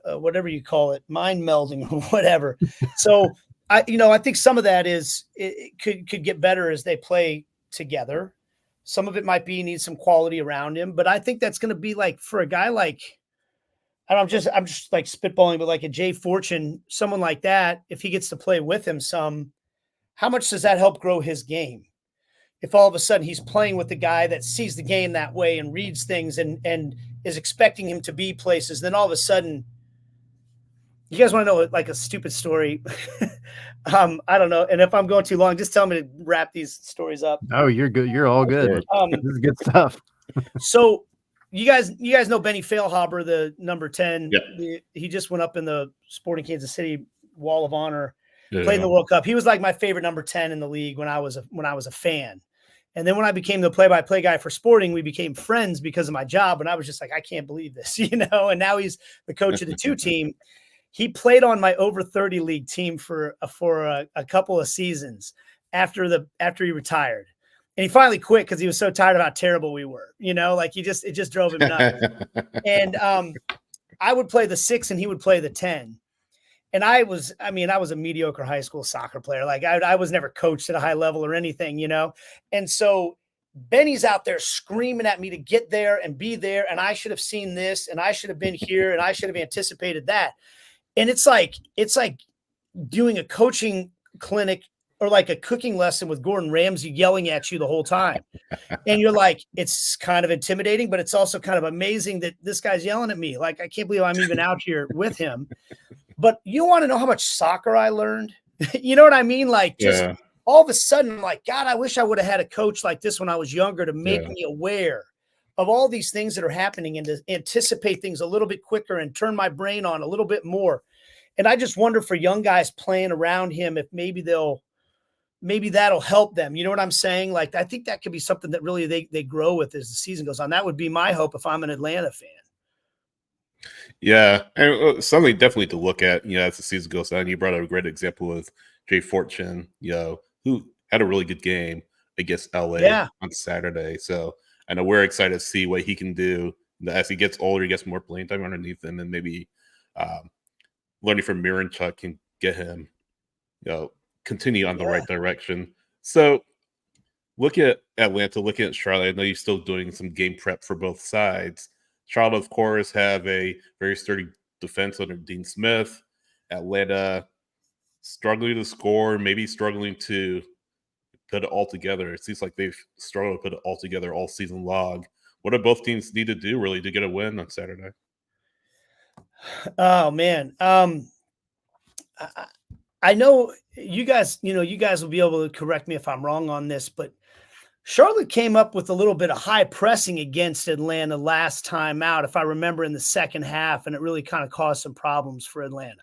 whatever you call it, mind melding or whatever. So I think some of that is it could get better as they play together. Some of it might be need some quality around him, but I think that's going to be for a guy I'm just spitballing, but like a Jay Fortune, someone like that, if he gets to play with him some, how much does that help grow his game? If all of a sudden he's playing with the guy that sees the game that way and reads things and is expecting him to be places, then all of a sudden, you guys want to know a stupid story? I don't know. And if I'm going too long, just tell me to wrap these stories up. Oh, you're good. You're all good. This is good stuff. So you guys know Benny Failhaber, the number 10. Yeah. He just went up in the Sporting Kansas City Wall of Honor, played in the World Cup. He was like my favorite number 10 in the league when I was a fan. And then when I became the play-by-play guy for Sporting, we became friends because of my job. And I was just like, I can't believe this, and now he's the coach of the 2 team. He played on my over 30 league team for a couple of seasons after he retired. And he finally quit because he was so tired of how terrible we were, like it just drove him nuts. And I would play the 6 and he would play the 10. And I was a mediocre high school soccer player. Like I was never coached at a high level or anything, And so Benny's out there screaming at me to get there and be there. And I should have seen this and I should have been here and I should have anticipated that. And it's like doing a coaching clinic or like a cooking lesson with Gordon Ramsay yelling at you the whole time. And you're like, it's kind of intimidating, but it's also kind of amazing that this guy's yelling at me. Like, I can't believe I'm even out here with him. But you want to know how much soccer I learned? You know what I mean? Like just all of a sudden, like, God, I wish I would have had a coach like this when I was younger to make me aware of all these things that are happening and to anticipate things a little bit quicker and turn my brain on a little bit more. And I just wonder for young guys playing around him, if maybe that'll help them. You know what I'm saying? Like, I think that could be something that really they grow with as the season goes on. That would be my hope if I'm an Atlanta fan. Yeah, and something definitely to look at, as the season goes on. You brought up a great example of Jay Fortune, who had a really good game against LA on Saturday. So I know we're excited to see what he can do as he gets older. He gets more playing time underneath him, and maybe learning from Miranchuk can get him, continue on the right direction. So look at Atlanta, looking at Charlotte. I know you're still doing some game prep for both sides. Charlotte, of course, have a very sturdy defense under Dean Smith. Atlanta struggling to score, maybe struggling to put it all together. It seems like they've struggled to put it all together all season long. What do both teams need to do really to get a win on Saturday? Oh man. I know you guys will be able to correct me if I'm wrong on this, but Charlotte came up with a little bit of high pressing against Atlanta last time out, if I remember, in the second half, and it really kind of caused some problems for Atlanta.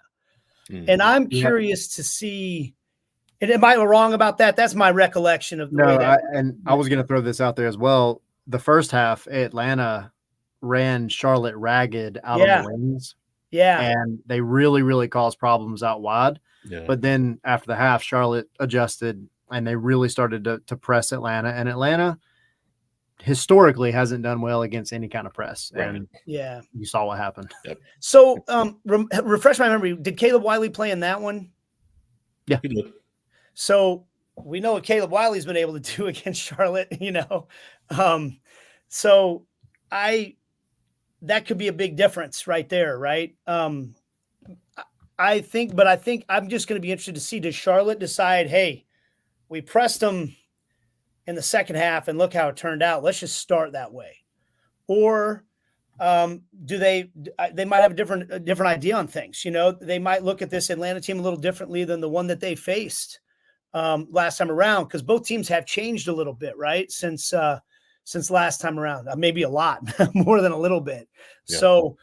And I'm curious to see, and am I wrong about that? That's my recollection of the way that. I was going to throw this out there as well. The first half, Atlanta ran Charlotte ragged out of the wings. Yeah. And they really, really caused problems out wide. Yeah. But then after the half, Charlotte adjusted and they really started to press Atlanta. And Atlanta historically hasn't done well against any kind of press. Right. And you saw what happened. Yep. So refresh my memory. Did Caleb Wiley play in that one? Yeah, he did. So we know what Caleb Wiley's been able to do against Charlotte, So that could be a big difference right there, right? I think I'm just going to be interested to see, does Charlotte decide, hey, we pressed them in the second half and look how it turned out. Let's just start that way. Or do they might have a different idea on things. They might look at this Atlanta team a little differently than the one that they faced last time around, because both teams have changed a little bit, right? Since last time around, maybe a lot more than a little bit. Yeah. So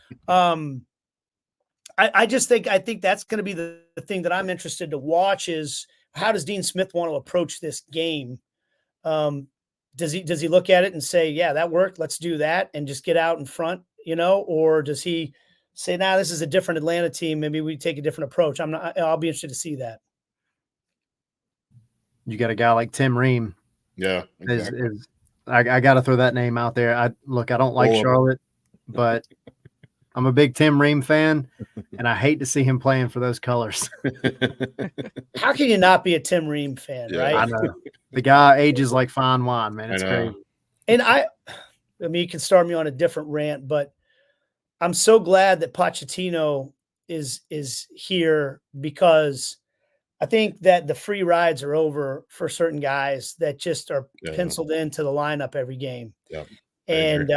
I think that's going to be the thing that I'm interested to watch is, how does Dean Smith want to approach this game? Does he look at it and say, yeah, that worked, let's do that, and just get out in front, or does he say, nah, this is a different Atlanta team, maybe we take a different approach? I'll be interested to see that. You got a guy like Tim Ream. Yeah. Exactly. I got to throw that name out there. I don't like Charlotte, but I'm a big Tim Ream fan, and I hate to see him playing for those colors. How can you not be a Tim Ream fan, right? I know. The guy ages like fine wine, man. It's crazy. And I mean, you can start me on a different rant, but I'm so glad that Pochettino is here, because I think that the free rides are over for certain guys that just are penciled into the lineup every game. Yeah. And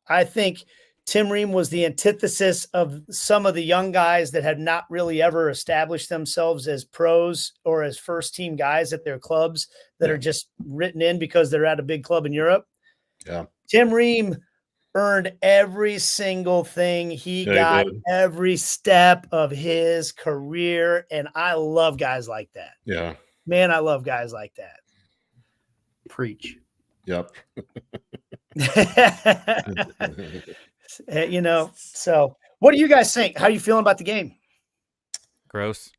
I think Tim Ream was the antithesis of some of the young guys that had not really ever established themselves as pros or as first team guys at their clubs that are just written in because they're at a big club in Europe. Yeah. Tim Ream earned every single thing he got every step of his career. And I love guys like that. Yeah. Man, I love guys like that. Preach. Yep. So what do you guys think? How are you feeling about the game? Gross.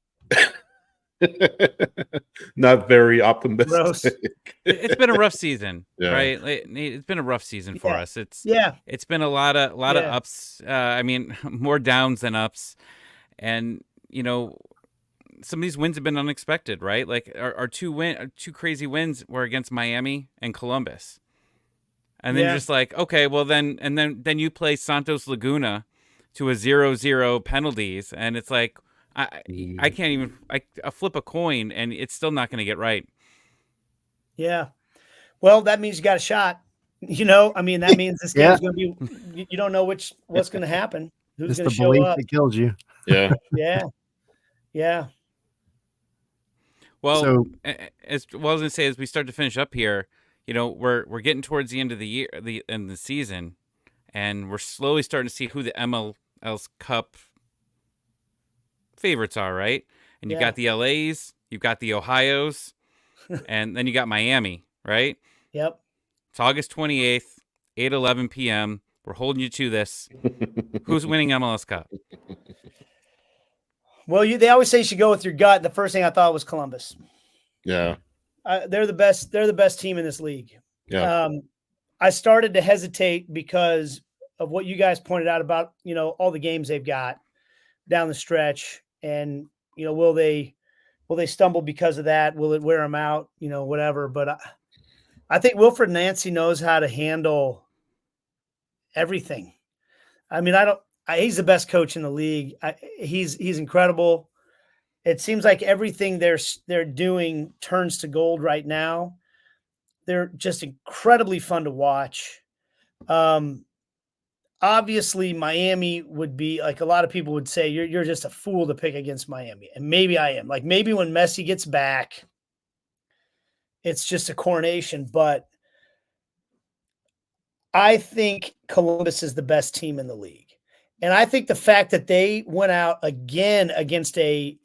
Not very optimistic. Gross. It's been a rough season, Yeah. right? It's been a rough season for us. It's been a lot of ups. I mean, more downs than ups, and some of these wins have been unexpected, right? Like our two crazy wins were against Miami and Columbus, and then just like, okay, well then you play Santos Laguna to a 0-0 penalties, and it's like I can't even I flip a coin and it's still not going to get right. Yeah. Well, that means you got a shot. I mean, that means this game is going to be. You don't know what's going to happen. Who's going to show up? That kills you. Yeah. Yeah. Well, so, as well, I was going to say, as we start to finish up here, we're getting towards the end of the year, the end of the season, and we're slowly starting to see who the MLS Cup favorites are, right? And you got the LAs, you've got the Ohios, and then you got Miami, right? Yep. It's August 28th, 8:11 p.m. We're holding you to this. Who's winning MLS Cup? Well, they always say you should go with your gut. The first thing I thought was Columbus. Yeah. They're the best. They're the best team in this league. Yeah. I started to hesitate because of what you guys pointed out about, all the games they've got down the stretch, and, will they stumble because of that? Will it wear them out? Whatever. But I think Wilfred Nancy knows how to handle everything. I mean, he's the best coach in the league. He's incredible. It seems like everything they're doing turns to gold right now. They're just incredibly fun to watch. Obviously, Miami would be, like, a lot of people would say, you're just a fool to pick against Miami. And maybe I am. Like, maybe when Messi gets back, it's just a coronation. But I think Columbus is the best team in the league. And I think the fact that they went out again against an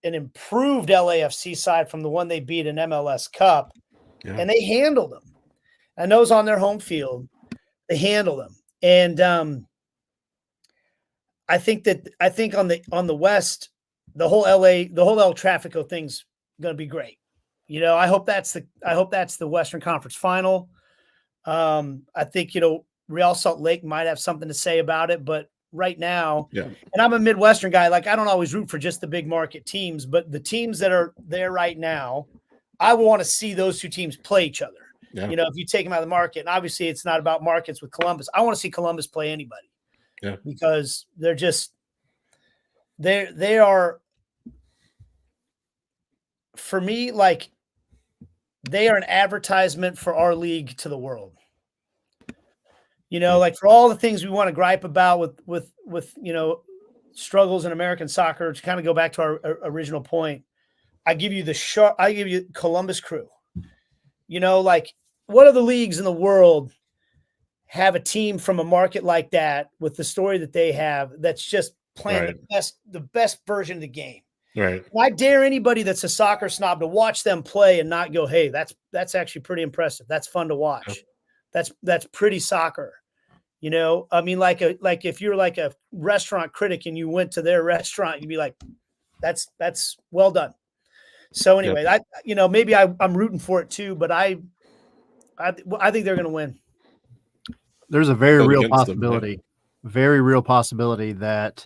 improved LAFC side from the one they beat in MLS Cup, and they handled them. I know it's on their home field. They handled them. And I think on the West, the whole El Tráfico thing's going to be great. I hope that's the Western Conference Final. I think, Real Salt Lake might have something to say about it, but right now, and I'm a Midwestern guy, like, I don't always root for just the big market teams, but the teams that are there right now, I want to see those two teams play each other. Yeah. If you take them out of the market, and obviously it's not about markets with Columbus, I want to see Columbus play anybody. Yeah. Because they're just, they are, for me, like, they are an advertisement for our league to the world. Like, for all the things we want to gripe about with struggles in American soccer, to kind of go back to our original point, I give you Columbus Crew. Like, what other leagues in the world have a team from a market like that with the story that they have that's just playing the best version of the game? Right. And I dare anybody that's a soccer snob to watch them play and not go, hey, that's actually pretty impressive. That's fun to watch. Yep. That's pretty soccer. I mean, like if you're like a restaurant critic and you went to their restaurant, you'd be like, that's well done. So anyway, maybe I'm rooting for it too, but I think they're going to win. There's a very real possibility that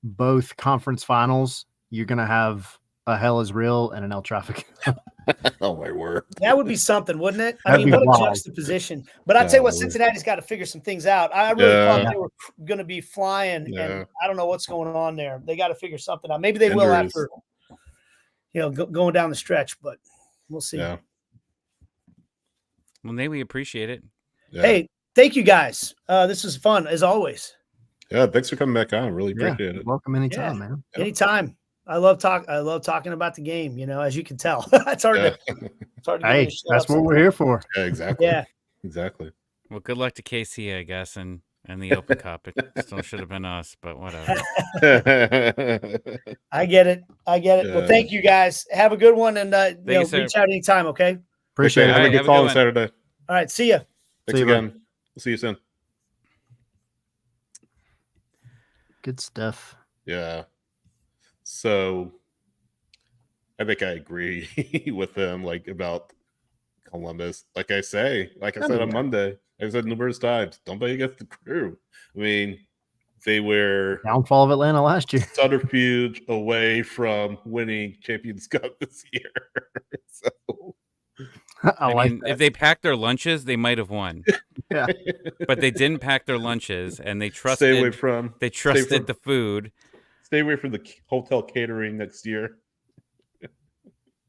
both conference finals, you're going to have a Hell is Real and an El Tráfico. Oh, my word. That would be something, wouldn't it? I mean, what a juxtaposition. But I'll tell you what, Cincinnati's got to figure some things out. I really thought they were going to be flying, and I don't know what's going on there. They got to figure something out. Maybe they will after, going down the stretch, but we'll see. Yeah. Well, Nate, we appreciate it. Yeah. Hey, thank you guys. This was fun, as always. Yeah, thanks for coming back on. Really appreciate it. Welcome anytime, man. Yep. Anytime. I love talking about the game, as you can tell. It's hard to hey, that's what we're here for. Yeah, exactly. Yeah. Exactly. Well, good luck to KC, I guess, and the Open Cup. It still should have been us, but whatever. I get it. Yeah. Well, thank you guys. Have a good one, and reach out anytime, okay? Appreciate it. Have a Have good a call good on one. Saturday. All right, see ya. Thanks See you, bud. again. We'll see you soon. Good stuff. Yeah. So I think I agree with them, like, about Columbus. Like I said on Monday, I said numerous times, don't bet against the Crew. I mean, they were Downfall of Atlanta last year. subterfuge away from winning Champions Cup this year. So, I like mean, that. if they packed their lunches, they might have won. Yeah. But they didn't pack their lunches, and they trusted. stay away from the food. Stay away from the hotel catering next year.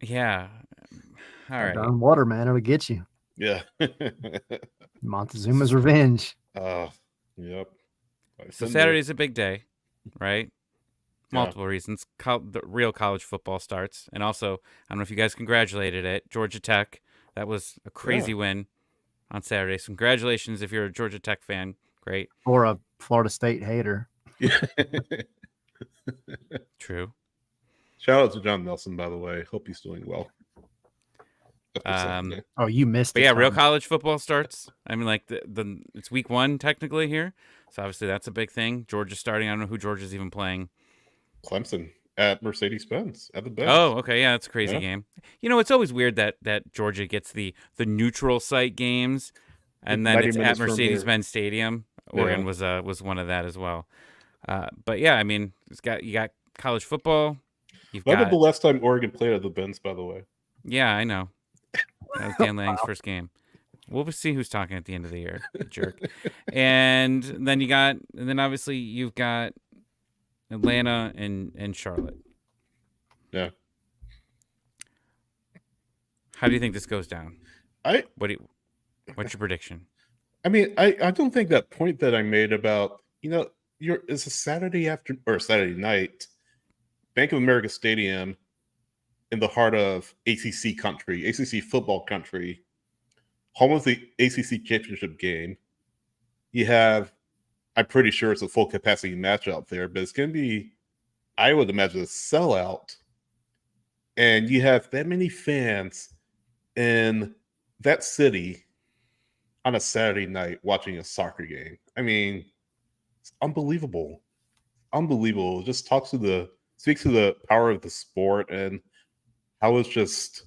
Yeah. All right. Darn water, man. It'll get you. Yeah. Montezuma's revenge. Yep. So Saturday's a big day, right? Yeah. Multiple reasons. The real college football starts. And also, I don't know if you guys congratulated it. Georgia Tech. That was a crazy win on Saturday. So congratulations if you're a Georgia Tech fan. Great. Or a Florida State hater. True. Shout out to John Nelson, by the way. Hope he's doing well. Oh, you missed But it. yeah, real college football starts. I mean, like it's week 1 technically here, so obviously that's a big thing. Georgia's starting. I don't know who Georgia's even playing. Clemson at Mercedes-Benz at the Benz. Oh, okay, yeah, that's a crazy game. You know, it's always weird that Georgia gets the neutral site games, and then it's at Mercedes-Benz Stadium. Oregon was one of that as well. But yeah, I mean, you got college football. That was the last time Oregon played at the Benz, by the way. Yeah, I know. That was Dan Lanning's first game. We'll see who's talking at the end of the year, jerk. And then obviously you've got Atlanta and Charlotte. Yeah. How do you think this goes down? What's your prediction? I mean, I don't think that point that I made about, it's a Saturday afternoon or Saturday night, Bank of America Stadium in the heart of ACC country, ACC football country, home of the ACC championship game. You have, I'm pretty sure it's a full capacity match out there, but it's going to be, I would imagine, a sellout. And you have that many fans in that city on a Saturday night watching a soccer game. I mean, it's unbelievable. Unbelievable. It just speaks to the power of the sport and how it's just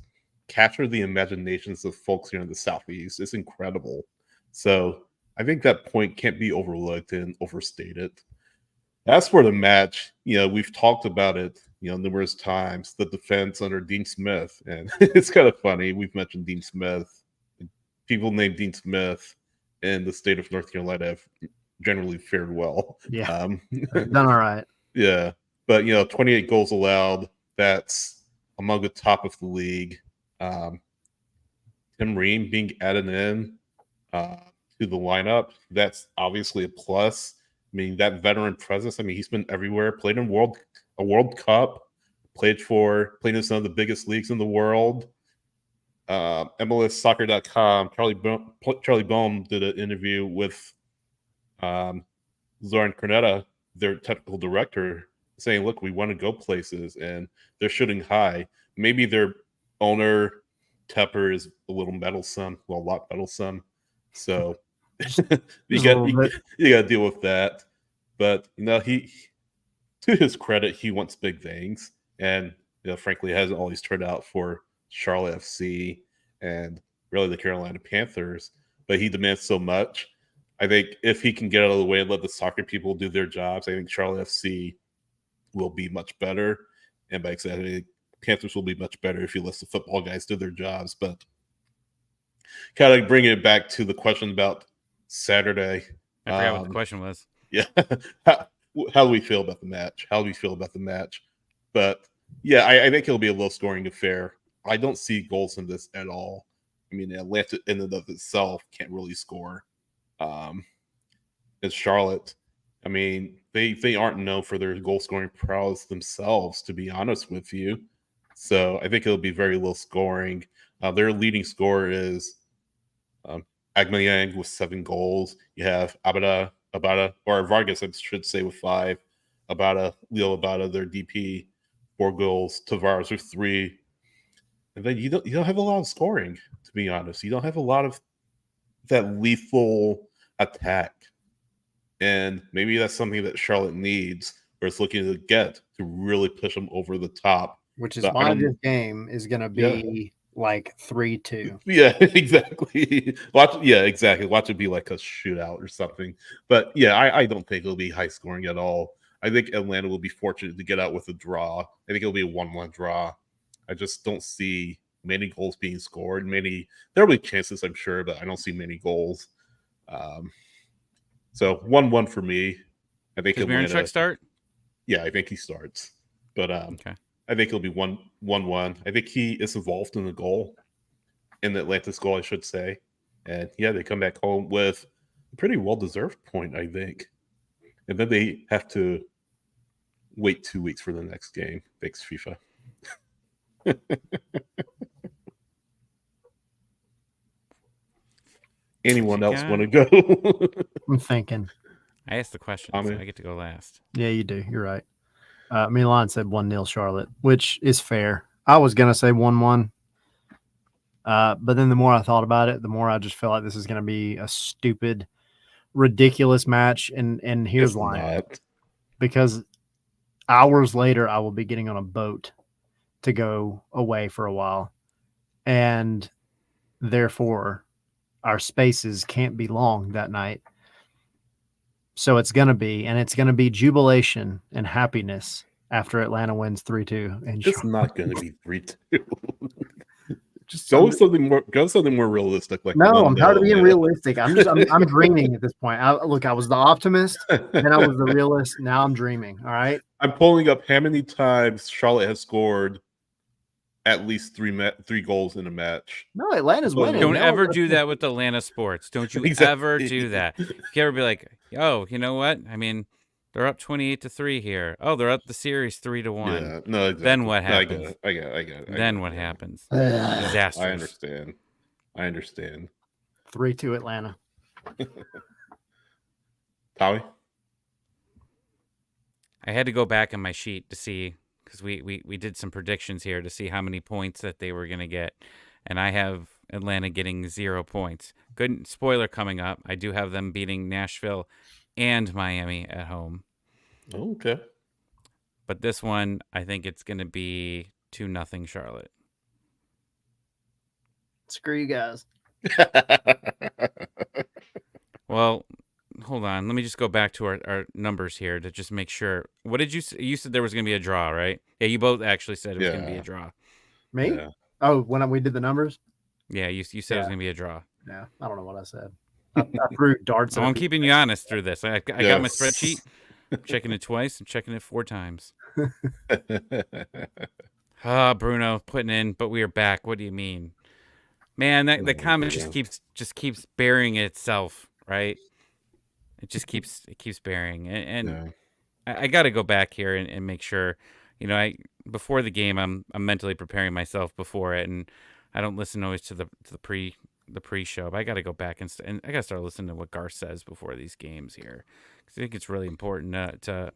captured the imaginations of folks here in the Southeast. It's incredible. So I think that point can't be overlooked and overstated. As for the match, we've talked about it, numerous times, the defense under Dean Smith. And it's kind of funny. We've mentioned Dean Smith. People named Dean Smith in the state of North Carolina have generally fared well. Yeah. Done all right. Yeah. But, 28 goals allowed. That's among the top of the league. Tim Ream being added in to the lineup, that's obviously a plus. I mean, that veteran presence, he's been everywhere, played in a World Cup, played in some of the biggest leagues in the world. MLSsoccer.com, Charlie Boehm did an interview with Zoran Cornetta, their technical director, saying, look, we want to go places, and they're shooting high. Maybe their owner, Tepper, is a lot meddlesome. So you got to deal with that. But, he, to his credit, he wants big things. And, frankly, it hasn't always turned out for Charlotte FC and really the Carolina Panthers. But he demands so much. I think if he can get out of the way and let the soccer people do their jobs, I think Charlotte FC will be much better. And by extension, I think Panthers will be much better if he lets the football guys do their jobs. But kind of bringing it back to the question about Saturday. I forgot what the question was. Yeah. How do we feel about the match? But yeah, I think it'll be a low scoring affair. I don't see goals in this at all. I mean, Atlanta in and of itself can't really score. It's Charlotte. I mean, they aren't known for their goal scoring prowess themselves, to be honest with you. So I think it'll be very low scoring. Their leading scorer is Agmayang with 7 goals. You have Abada, or Vargas, I should say, with 5. Leo Abada, their DP, 4 goals. Tavares with 3. And then you don't have a lot of scoring, to be honest. You don't have a lot of that lethal attack. And maybe that's something that Charlotte needs, or it's looking to get to really push them over the top. Which is But why this game is going to be like 3-2. Yeah, exactly. Exactly. Watch it be like a shootout or something. But yeah, I don't think it'll be high scoring at all. I think Atlanta will be fortunate to get out with a draw. I think it'll be a 1-1 draw. I just don't see many goals being scored. There'll be chances, I'm sure, but I don't see many goals. So 1-1 for me. I think Does Miranchuk start? Yeah, I think he starts. But okay. I think it'll be 1-1. I think he is involved in the goal, in the Atlanta's goal, I should say. And yeah, they come back home with a pretty well-deserved point, I think. And then they have to wait 2 weeks for the next game. Thanks, FIFA. Anyone else want to go? I'm thinking. I asked the question, so I get to go last. Yeah, you do. You're right. Milan said 1-0 Charlotte, which is fair. I was going to say 1-1. But then the more I thought about it, the more I just feel like this is going to be a stupid, ridiculous match. And here's why. Because hours later, I will be getting on a boat to go away for a while. And therefore, our spaces can't be long that night. So it's going to be jubilation and happiness after Atlanta wins 3-2. It's not going to be 3-2. Just go something more realistic. Like no, I'm tired of being realistic. I'm dreaming at this point. I was the optimist, then I was the realist. Now I'm dreaming. All right. I'm pulling up how many times Charlotte has scored at least three goals in a match. No, Atlanta's winning. Don't ever do that with Atlanta sports. Don't you ever do that. You ever be like, oh, you know what? I mean, they're up 28-3 here. Oh, they're up the series 3-1. Yeah, no, exactly. Then what happens? I get it. Then what happens? Disaster. I understand. 3-2 Atlanta. Tommy? I had to go back in my sheet to see, because we did some predictions here to see how many points that they were going to get. And I have Atlanta getting 0 points. Good spoiler coming up. I do have them beating Nashville and Miami at home. Oh, okay. But this one, I think it's going to be 2-0 Charlotte. Screw you guys. Well, hold on. Let me just go back to our numbers here to just make sure. What did you say? You said there was going to be a draw, right? Yeah, you both actually said it was going to be a draw. Me? Yeah. Oh, when we did the numbers? Yeah, you said it was going to be a draw. Yeah, I don't know what I said. I threw darts. I'm keeping you honest through this. I got my spreadsheet. I'm checking it twice. I'm checking it 4 times. Bruno putting in, but we are back. What do you mean? Man, the comment just keeps burying itself, right? It keeps burying, and I got to go back here and make sure. You know, before the game, I'm mentally preparing myself before it, and I don't listen always to the pre-show. But I got to go back and I got to start listening to what Garth says before these games here, because I think it's really important to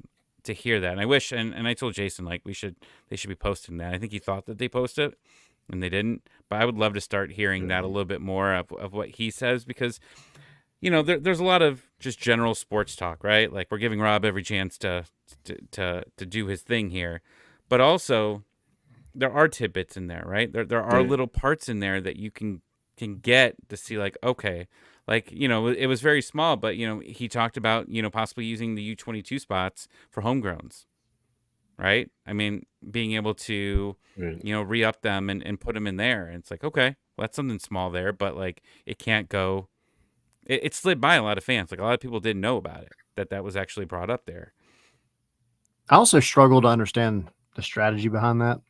hear that. And I wish, and I told Jason they should be posting that. I think he thought that they posted it, and they didn't. But I would love to start hearing that a little bit more of what he says, because you know there's a lot of just general sports talk, right? Like we're giving Rob every chance to do his thing here, but also there are tidbits in there, right? There are little parts in there that you can get to see, like, okay, like, you know, it was very small, but, you know, he talked about, you know, possibly using the U22 spots for homegrowns, right? I mean, being able to, you know, re-up them and put them in there. And it's like, okay, well, that's something small there, but, like, it can't go. It slid by a lot of fans. Like, a lot of people didn't know about it, that was actually brought up there. I also struggle to understand the strategy behind that.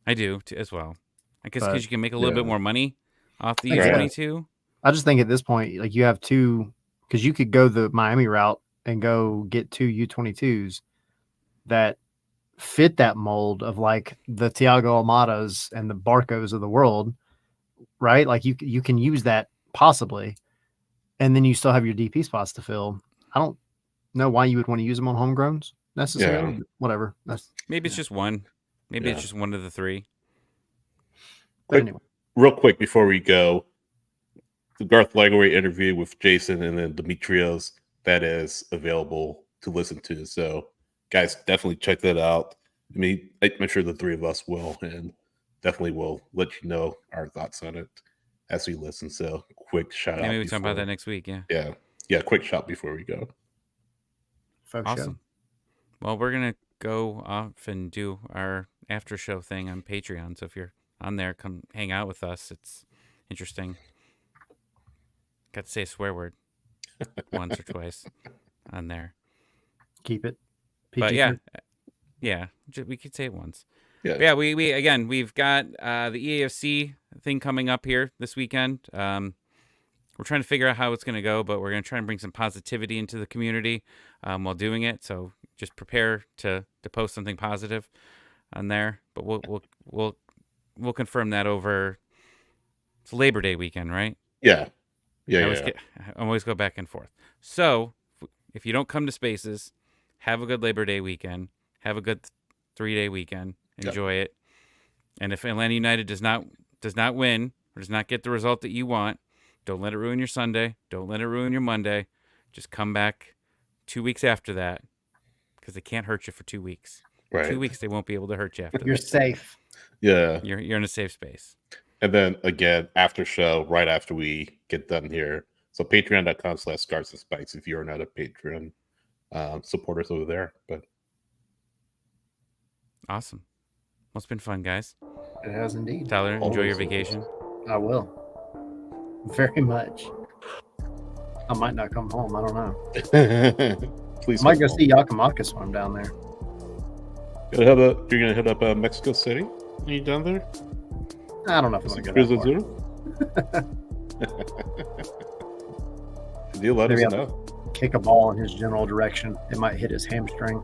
I do, as well. I guess because you can make a little bit more money off the U22. I just think at this point, like, you have two, because you could go the Miami route and go get 2 U22s that fit that mold of like the Thiago Almadas and the Barcos of the world, right? Like you can use that possibly, and then you still have your DP spots to fill. I don't know why you would want to use them on homegrowns necessarily. Whatever. Maybe it's just one. Maybe it's just one of the 3. But anyway, real quick before we go, the Garth Lagerway interview with Jason and then Demetrios, that is available to listen to. So, guys, definitely check that out. I mean, I'm sure the three of us will, and definitely will let you know our thoughts on it as we listen. So, quick shout out. Maybe we talk about that next week. Yeah. Quick shout before we go. Awesome. Well, we're gonna go off and do our after show thing on Patreon. So if you're on there, come hang out with us. It's interesting. Got to say a swear word once or twice on there. Keep it. But yeah, we could say it once. Yeah, but yeah. We again, we've got the EAFC thing coming up here this weekend. We're trying to figure out how it's going to go, but we're going to try and bring some positivity into the community while doing it. So just prepare to post something positive on there. But we'll confirm that over. It's Labor Day weekend, right? Yeah. I always go back and forth. So if you don't come to Spaces, have a good Labor Day weekend. Have a good 3-day weekend. Enjoy it. And if Atlanta United does not win or does not get the result that you want, don't let it ruin your Sunday. Don't let it ruin your Monday. Just come back 2 weeks after that because they can't hurt you for 2 weeks. Right. 2 weeks, they won't be able to hurt you after You're that. safe. Yeah. You're in a safe space. And then again, after show, right after we get done here. So patreon.com/Scarves and Spikes if you're not a patron. Support us over there. But awesome. Well, it's been fun, guys. It has indeed. Tyler, enjoy your vacation. I will. Very much. I might not come home. I don't know. Please. I might go see Yakimakis when I'm down there. You're gonna hit up Mexico City? Are you down there? I don't know if I'm going to go. You let us know. Kick a ball in his general direction. It might hit his hamstring.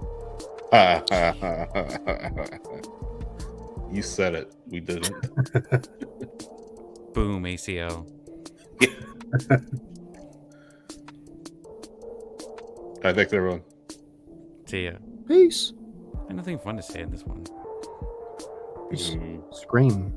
You said it. We didn't. Boom, ACL. All right, thanks everyone. See ya. Peace. Nothing fun to say in this one. Scream.